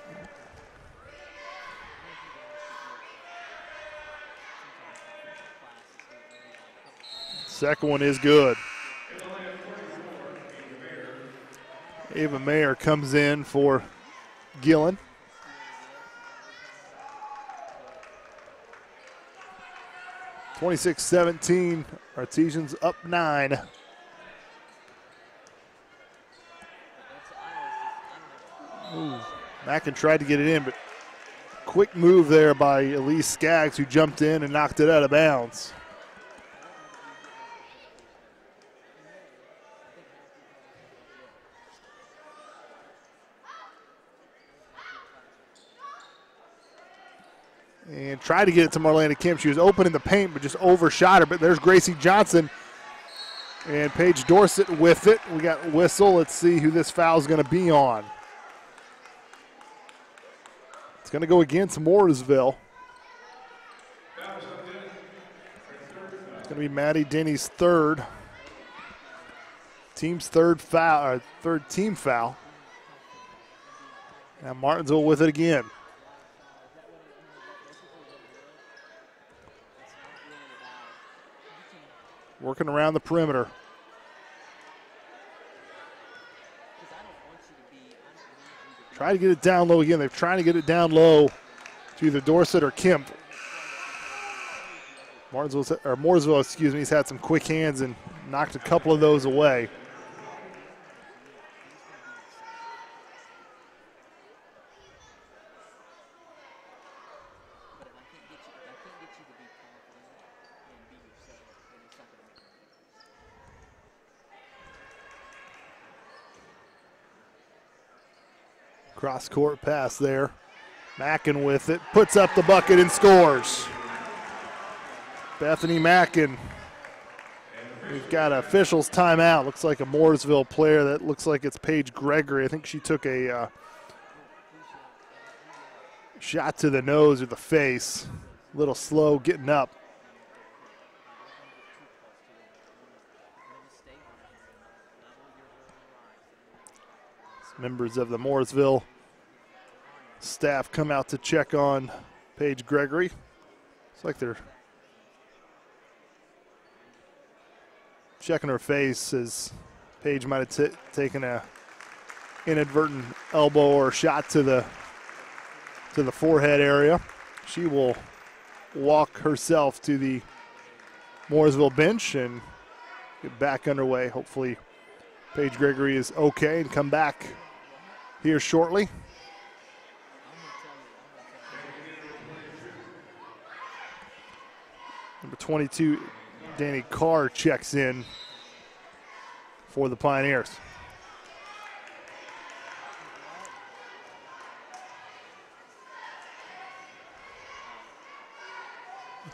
A: Second one is good. Ava Mayer comes in for Gillen. (26-17). Artesians up 9. Mackin tried to get it in, but quick move there by Elise Skaggs, who jumped in and knocked it out of bounds. And tried to get it to Marlena Kim. She was open in the paint, but just overshot her. But there's Gracie Johnson and Paige Dorsett with it. We got whistle. Let's see who this foul is going to be on. It's going to go against Mooresville. It's going to be Maddie Denny's third. Team's third foul, or third team foul. Now Martinsville with it again. Working around the perimeter. Try to get it down low again. They're trying to get it down low to either Dorsett or Kemp. Mooresville, excuse me, has had some quick hands and knocked a couple of those away. Cross-court pass there. Mackin with it, puts up the bucket and scores. Bethany Mackin. We've got an official's timeout. Looks like a Mooresville player. That looks like it's Paige Gregory. I think she took a shot to the nose or the face. A little slow getting up. Members of the Mooresville staff come out to check on Paige Gregory. It's like they're checking her face as Paige might have taken a inadvertent elbow or shot to the forehead area. She will walk herself to the Mooresville bench and get back underway. Hopefully Paige Gregory is okay and come back here shortly. Number 22, Danny Carr checks in for the Pioneers.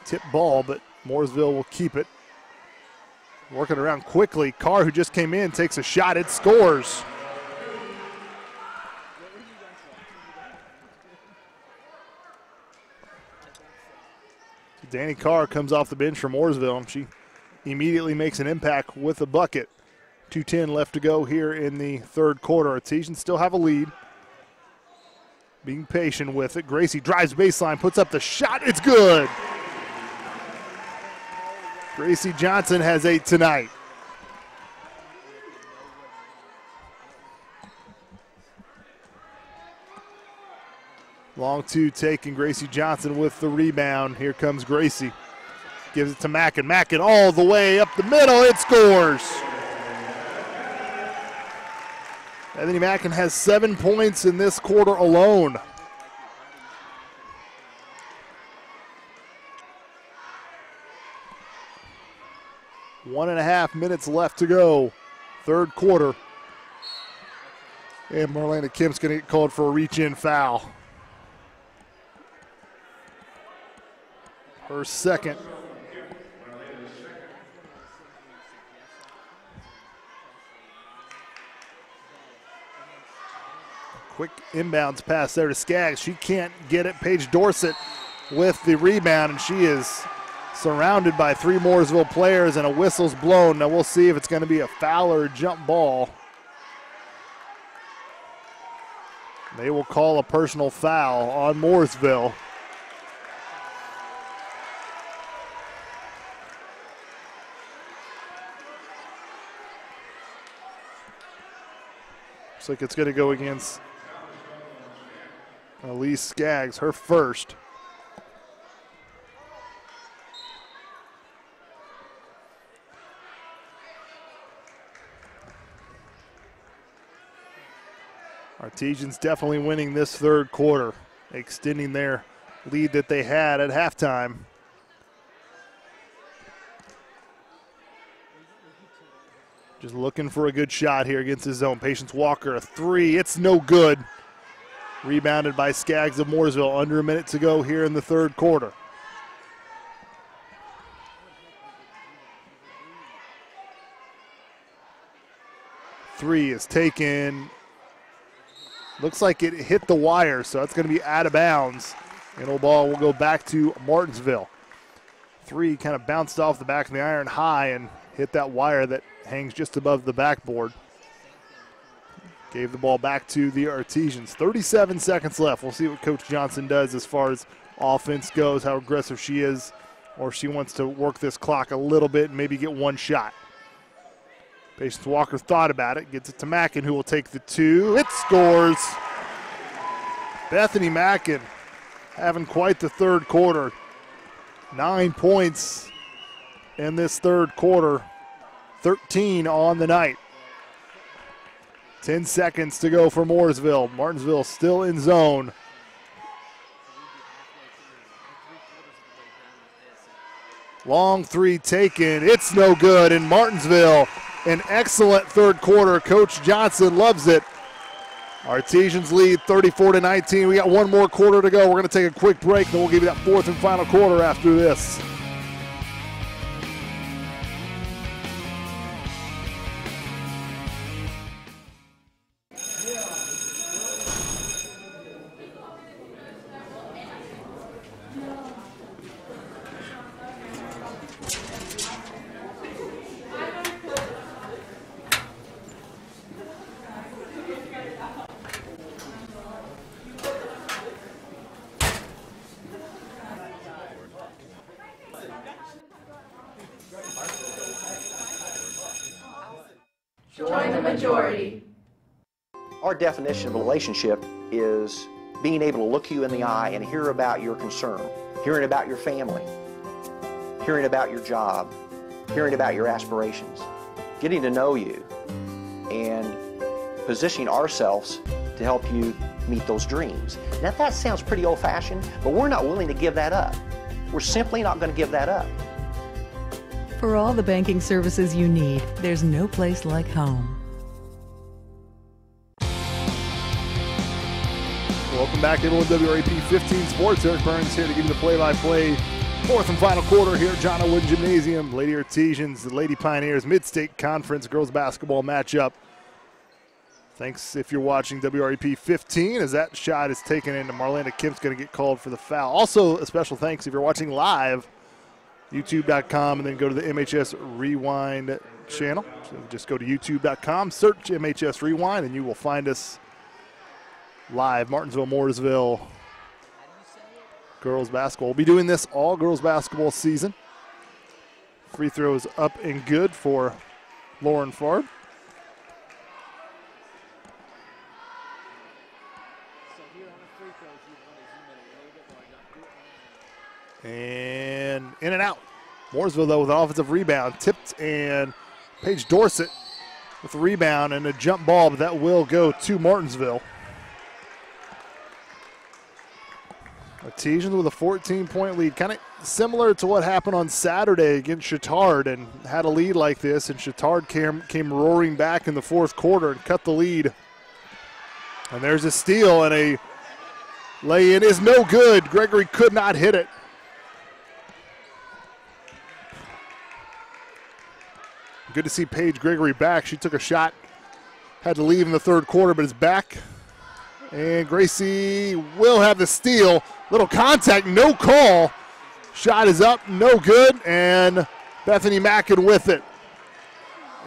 A: Tip ball, but Mooresville will keep it. Working around quickly. Carr, who just came in, takes a shot. It scores. Danny Carr comes off the bench from Mooresville, and she immediately makes an impact with a bucket. 2:10 left to go here in the third quarter. Artesians still have a lead. Being patient with it. Gracie drives baseline, puts up the shot. It's good. Gracie Johnson has 8 tonight. Long two taking Gracie Johnson with the rebound. Here comes Gracie. Gives it to Mackin. Mackin all the way up the middle. It scores. Bethany Mackin has 7 points in this quarter alone. One and a half minutes left to go. Third quarter. And Marlena Kim's going to get called for a reach-in foul. Her second. Quick inbounds pass there to Skaggs. She can't get it. Paige Dorsett with the rebound, and she is surrounded by 3 Mooresville players, and a whistle's blown. Now we'll see if it's going to be a foul or a jump ball. They will call a personal foul on Mooresville. Looks like it's going to go against Elise Skaggs, her first. Artesians definitely winning this third quarter, extending their lead that they had at halftime. Just looking for a good shot here against his zone. Patience Walker, a three, it's no good. Rebounded by Skaggs of Mooresville, under a minute to go here in the third quarter. Three is taken. Looks like it hit the wire, so that's going to be out of bounds. And the ball will go back to Martinsville. Three kind of bounced off the back of the iron high and hit that wire that hangs just above the backboard. Gave the ball back to the Artesians. 37 seconds left. We'll see what Coach Johnson does as far as offense goes, how aggressive she is, or if she wants to work this clock a little bit and maybe get one shot. Patience Walker thought about it, gets it to Mackin, who will take the two. It scores. Bethany Mackin having quite the third quarter. 9 points in this third quarter, 13 on the night. 10 seconds to go for Mooresville. Martinsville still in zone. Long three taken. It's no good. In Martinsville, an excellent third quarter. Coach Johnson loves it. Artesians lead 34-19. We got one more quarter to go. We're going to take a quick break, then we'll give you that fourth and final quarter after this.
D: Join the majority.
B: Our definition of a relationship is being able to look you in the eye and hear about your concern, hearing about your family, hearing about your job, hearing about your aspirations, getting to know you, and positioning ourselves to help you meet those dreams. Now that sounds pretty old-fashioned, but we're not willing to give that up. We're simply not going to give that up.
C: For all the banking services you need, there's no place like home.
A: Welcome back, everyone. WRAP 15 Sports. Eric Burns here to give you the play-by-play. Fourth and final quarter here at John O. Wooden Gymnasium. Lady Artesians, the Lady Pioneers, Mid-State Conference girls basketball matchup. Thanks if you're watching WRAP 15 as that shot is taken into Marlena Kemp's going to get called for the foul. Also, a special thanks if you're watching live, YouTube.com, and then go to the MHS Rewind channel. So just go to YouTube.com, search MHS Rewind, and you will find us live. Martinsville, Mooresville girls basketball. We'll be doing this all girls basketball season. Free throws up and good for Lauren Farb. And in and out. Mooresville, though, with an offensive rebound. Tipped, and Paige Dorsett with a rebound and a jump ball, but that will go to Martinsville. Artesians with a 14-point lead, kind of similar to what happened on Saturday against Chittard, and had a lead like this, and Chittard came roaring back in the fourth quarter and cut the lead. And there's a steal, and a lay-in is no good. Gregory could not hit it. Good to see Paige Gregory back. She took a shot, had to leave in the third quarter, but is back. And Gracie will have the steal. Little contact, no call. Shot is up, no good, and Bethany Mackin with it.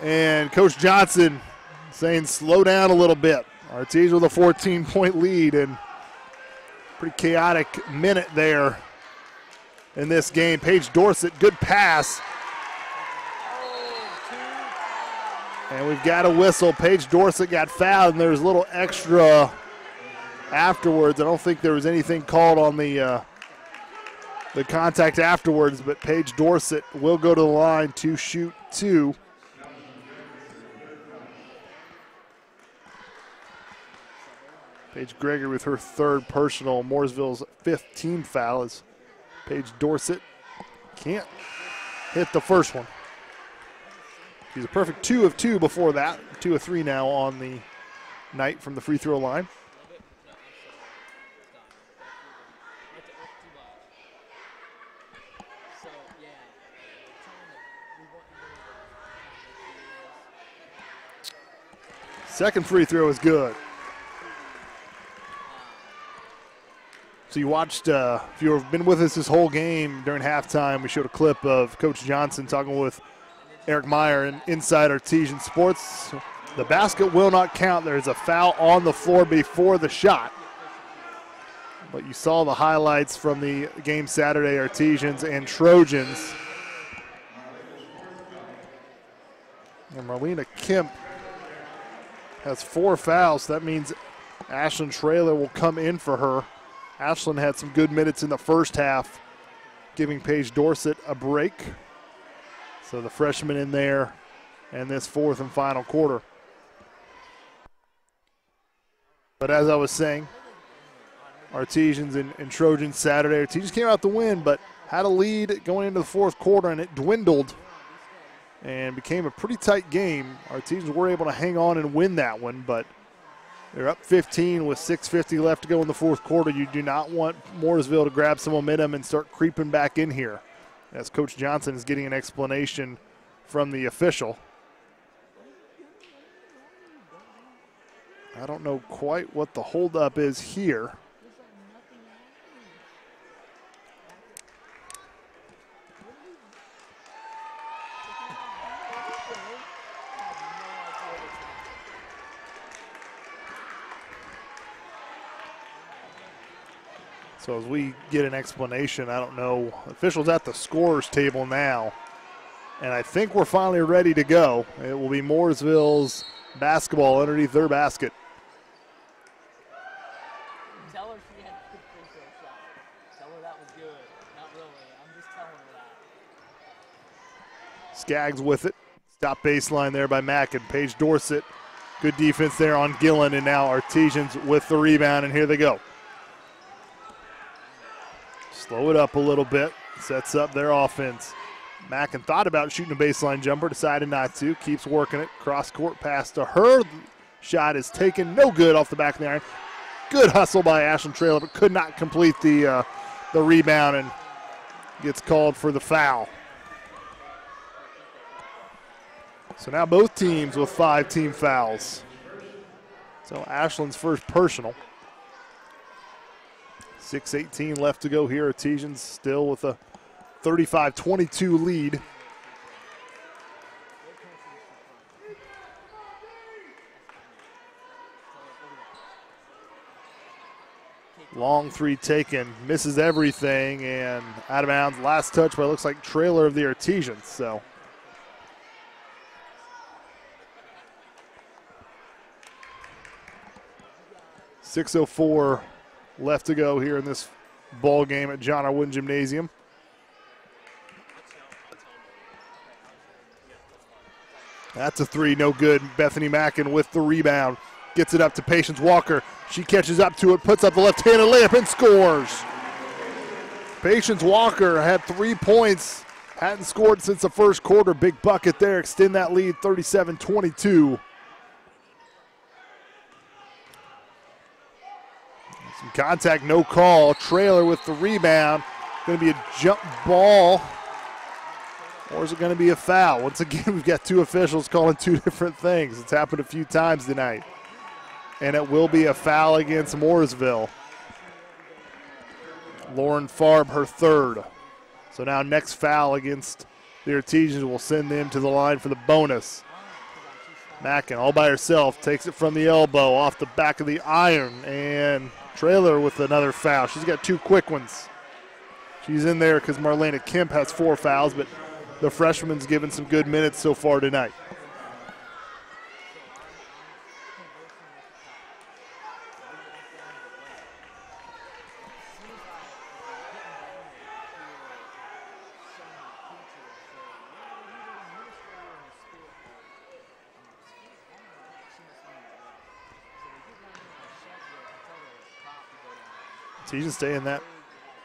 A: And Coach Johnson saying slow down a little bit. Artesia with a 14-point lead, and pretty chaotic minute there in this game. Paige Dorsett, good pass. And we've got a whistle. Paige Dorsett got fouled, and there's a little extra afterwards. I don't think there was anything called on the contact afterwards, but Paige Dorsett will go to the line to shoot 2. Paige Gregory with her 3rd personal. Mooresville's 5th team foul as Paige Dorsett can't hit the first one. She's a perfect 2 of 2 before that. 2 of 3 now on the night from the free throw line. Second free throw is good. So you watched, if you've been with us this whole game during halftime, we showed a clip of Coach Johnson talking with Eric Meyer in Inside Artesian Sports. The basket will not count. There's a foul on the floor before the shot. But you saw the highlights from the game Saturday, Artesians and Trojans. And Marlena Kemp has 4 fouls. So that means Ashlyn Traylor will come in for her. Ashlyn had some good minutes in the first half, giving Paige Dorsett a break. So the freshman in there in this 4th and final quarter. But as I was saying, Artesians and Trojans Saturday. Artesians came out to win, but had a lead going into the 4th quarter, and it dwindled and became a pretty tight game. Artesians were able to hang on and win that one, but they're up 15 with 6:50 left to go in the 4th quarter. You do not want Mooresville to grab some momentum and start creeping back in here, as Coach Johnson is getting an explanation from the official. I don't know quite what the holdup is here. So as we get an explanation, I don't know. Officials at the scorer's table now. And I think we're finally ready to go. It will be Mooresville's basketball underneath their basket.
E: Tell her she had a good free throw shot. Tell her that was good. Not really. I'm just telling her that.
A: Skaggs with it. Stop baseline there by Mack and Paige Dorsett. Good defense there on Gillen, and now Artesians with the rebound, and here they go. Slow it up a little bit. Sets up their offense. Mackin thought about shooting a baseline jumper, decided not to. Keeps working it. Cross-court pass to her. Shot is taken. No good off the back of the iron. Good hustle by Ashlyn Traylor, but could not complete the rebound and gets called for the foul. So now both teams with 5 team fouls. So Ashlyn's first personal. 6:18 left to go here. Artesians still with a 35-22 lead. Long 3 taken, misses everything, and out of bounds. Last touch, but it looks like Traylor of the Artesians. So .604 left to go here in this ball game at John R. Wooden Gymnasium. That's a 3, no good. Bethany Mackin with the rebound. Gets it up to Patience Walker. She catches up to it, puts up the left-handed layup and scores. Patience Walker had 3 points. Hadn't scored since the first quarter. Big bucket there. Extend that lead 37-22. Some contact, no call. Traylor with the rebound. Going to be a jump ball. Or is it going to be a foul? Once again, we've got 2 officials calling 2 different things. It's happened a few times tonight. And it will be a foul against Mooresville. Lauren Farb, her 3rd. So now next foul against the Artesians will send them to the line for the bonus. Mackin all by herself, takes it from the elbow, off the back of the iron, and Traylor with another foul. She's got 2 quick ones. She's in there because Marlena Kemp has 4 fouls, but the freshman's given some good minutes so far tonight. Tejan stay in that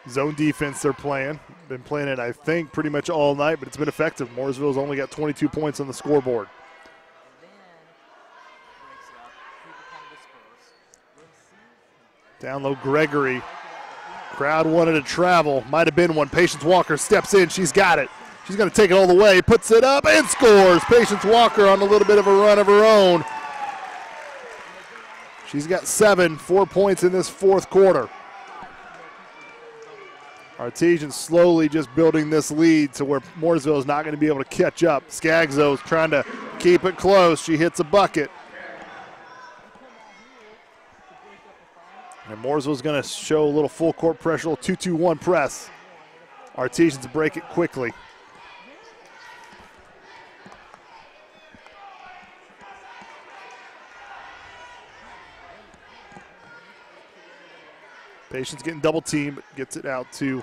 A: zone defense they're playing. Been playing it, I think, pretty much all night, but it's been effective. Mooresville's only got 22 points on the scoreboard. Down low, Gregory. Crowd wanted to travel. Might have been one. Patience Walker steps in. She's got it. She's going to take it all the way. Puts it up and scores. Patience Walker on a little bit of a run of her own. She's got 4 points in this 4th quarter. Artesian slowly just building this lead to where Mooresville is not going to be able to catch up. Skagzo's trying to keep it close. She hits a bucket. And Mooresville's going to show a little full court pressure, a little 2-2-1 press. Artesians break it quickly. Patience getting double teamed, but gets it out to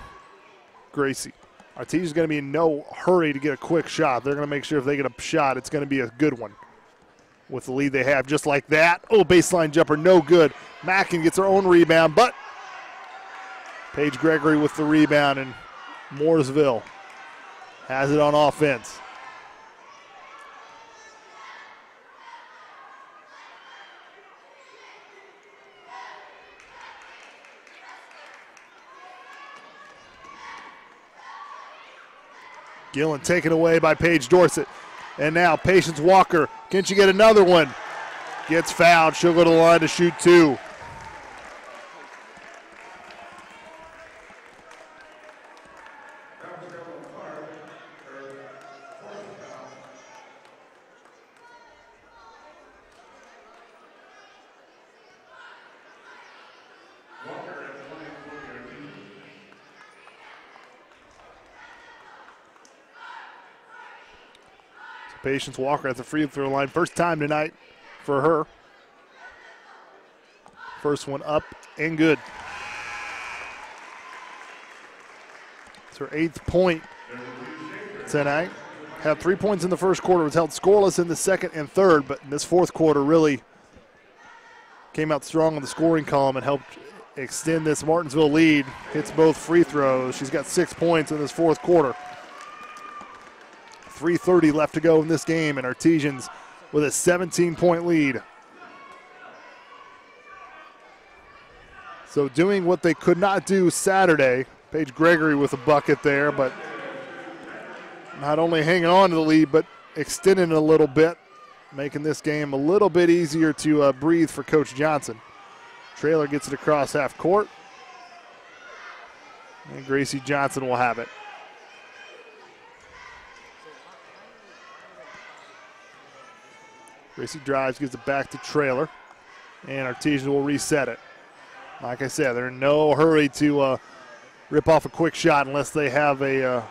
A: Gracie. Artesian's going to be in no hurry to get a quick shot. They're going to make sure if they get a shot, it's going to be a good one. With the lead they have, just like that. Oh, baseline jumper, no good. Mackin gets her own rebound, but Paige Gregory with the rebound, and Mooresville has it on offense. Gillen taken away by Paige Dorsett. And now Patience Walker. Can she get another one? Gets fouled. She'll go to the line to shoot 2. Patience Walker at the free throw line. First time tonight for her. First one up and good. It's her 8th point tonight. Had 3 points in the first quarter. Was held scoreless in the second and third, but in this 4th quarter really came out strong on the scoring column and helped extend this Martinsville lead. Hits both free throws. She's got 6 points in this 4th quarter. 3:30 left to go in this game, and Artesians with a 17-point lead. So doing what they could not do Saturday. Paige Gregory with a bucket there, but not only hanging on to the lead, but extending it a little bit, making this game a little bit easier to breathe for Coach Johnson. Traylor gets it across half court, and Gracie Johnson will have it. Gracie drives, gives it back to Traylor, and Artesian will reset it. Like I said, they're in no hurry to rip off a quick shot unless they have a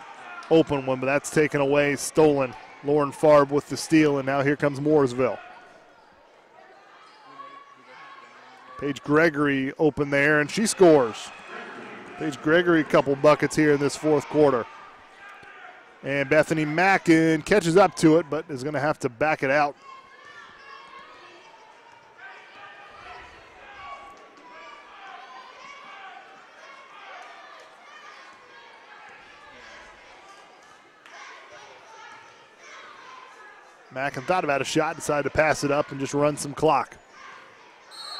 A: open one, but that's taken away, stolen. Lauren Farb with the steal, and now here comes Mooresville. Paige Gregory open there, and she scores. Paige Gregory a couple buckets here in this 4th quarter. And Bethany Mackin catches up to it, but is going to have to back it out. Mackin thought about a shot, decided to pass it up and just run some clock.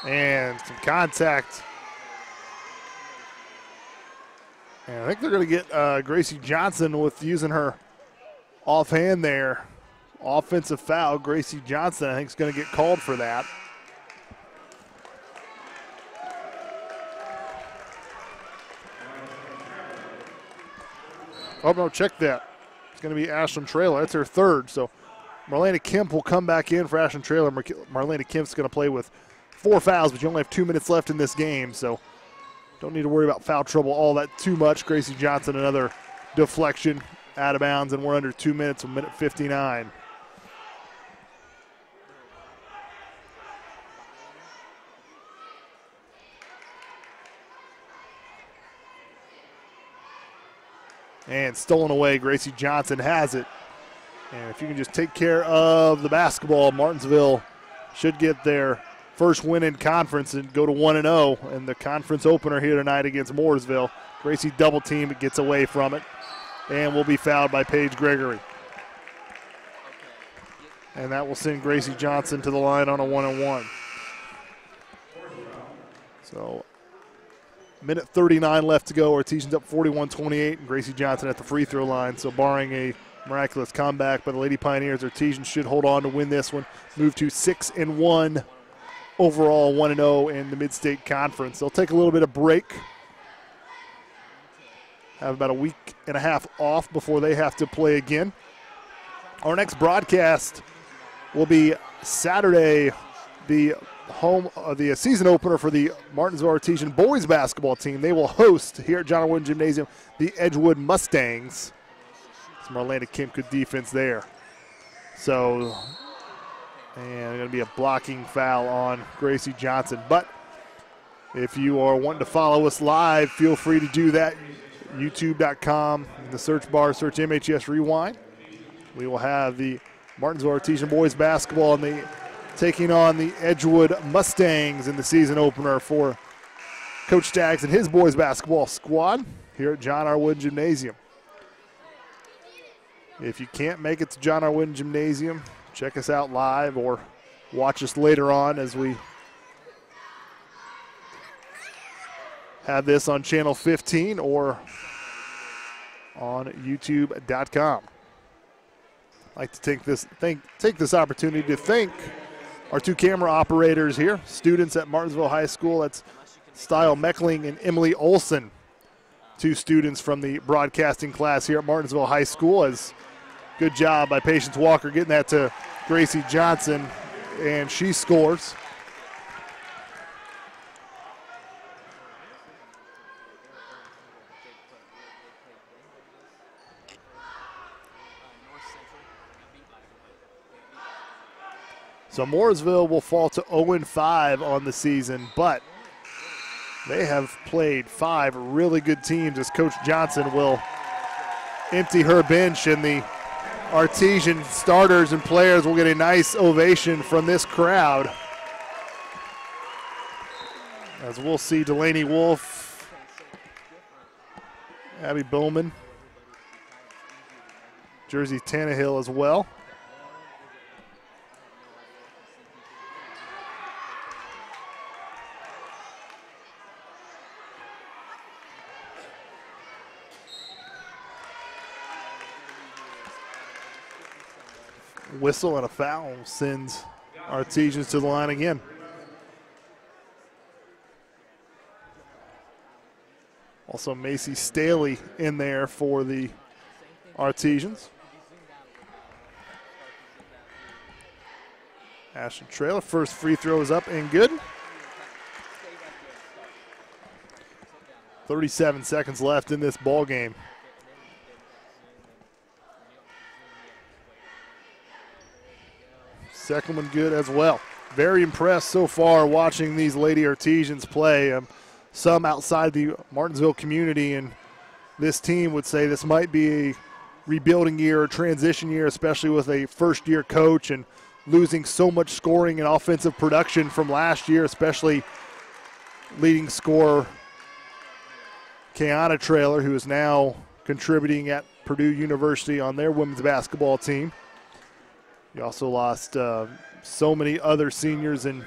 A: And some contact. And I think they're going to get Gracie Johnson with using her offhand there. Offensive foul. Gracie Johnson, I think, is going to get called for that. Oh, no, check that. It's going to be Ashlyn Traylor. That's her 3rd, so Marlena Kemp will come back in for Ashland Trailer. Marlena Kemp's going to play with 4 fouls, but you only have 2 minutes left in this game, so don't need to worry about foul trouble all that too much. Gracie Johnson, another deflection out of bounds, and we're under 2 minutes, 1:59. And stolen away, Gracie Johnson has it. And if you can just take care of the basketball, Martinsville should get their first win in conference and go to 1-0 in the conference opener here tonight against Mooresville. Gracie double team, it gets away from it, and will be fouled by Paige Gregory. And that will send Gracie Johnson to the line on a 1-on-1. So, minute 39 left to go. Artesians up 41-28, and Gracie Johnson at the free throw line. So barring a miraculous comeback by the Lady Pioneers, Artesians should hold on to win this one, move to 6-1 overall, 1-0 in the Mid-State Conference. They'll take a little bit of break, have about a week and a half off before they have to play again. Our next broadcast will be Saturday, the season opener for the Martinsville Artesian boys basketball team. They will host here at John R. Wooden Gymnasium the Edgewood Mustangs. Some Marlena Kemp, good defense there. So, and going to be a blocking foul on Gracie Johnson. But if you are wanting to follow us live, feel free to do that. YouTube.com, in the search bar, search MHS Rewind. We will have the Martinsville Artesian boys basketball and taking on the Edgewood Mustangs in the season opener for Coach Staggs and his boys basketball squad here at John R. Wooden Gymnasium. If you can't make it to John R. Wooden Gymnasium, check us out live or watch us later on as we have this on channel 15 or on youtube.com. I'd like to take this opportunity to thank our 2 camera operators here, students at Martinsville High School. That's Style Meckling and Emily Olson, 2 students from the broadcasting class here at Martinsville High School. As good job by Patience Walker getting that to Gracie Johnson, and she scores. So Mooresville will fall to 0-5 on the season, but they have played 5 really good teams as Coach Johnson will empty her bench, and the Artesian starters and players will get a nice ovation from this crowd. As we'll see Delaney Wolf, Abby Bowman, Jersey Tannehill as well. Whistle and a foul sends Artesians to the line again. Also Macy Staley in there for the Artesians. Ashland Trailer, first free throw is up and good. 37 seconds left in this ball game. Second one good as well. Very impressed so far watching these Lady Artesians play. Some outside the Martinsville community and this team would say this might be a rebuilding year, a transition year, especially with a first-year coach and losing so much scoring and offensive production from last year, especially leading scorer Kiana Trailer, who is now contributing at Purdue University on their women's basketball team. You also lost so many other seniors and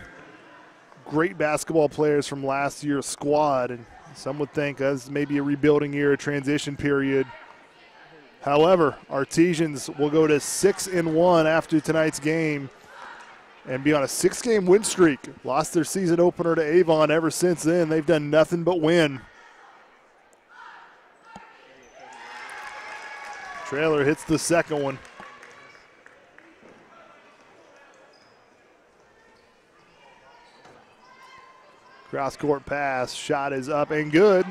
A: great basketball players from last year's squad, and some would think as maybe a rebuilding year, a transition period. However, Artesians will go to 6-1 after tonight's game and be on a 6-game win streak. Lost their season opener to Avon. Ever since then, they've done nothing but win. Trailer hits the second one. Cross-court pass, shot is up and good.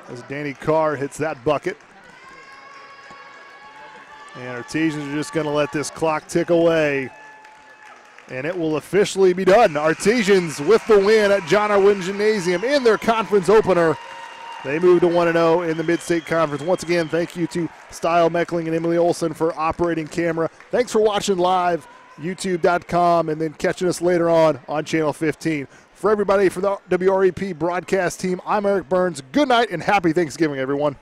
A: As Danny Carr hits that bucket. And Artesians are just going to let this clock tick away. And it will officially be done. Artesians with the win at John R. Wooden Gymnasium in their conference opener. They move to 1-0 in the Mid-State Conference. Once again, thank you to Style Meckling and Emily Olson for operating camera. Thanks for watching live, youtube.com, and then catching us later on Channel 15. For everybody, for the WREP broadcast team, I'm Eric Burns. Good night and happy Thanksgiving, everyone.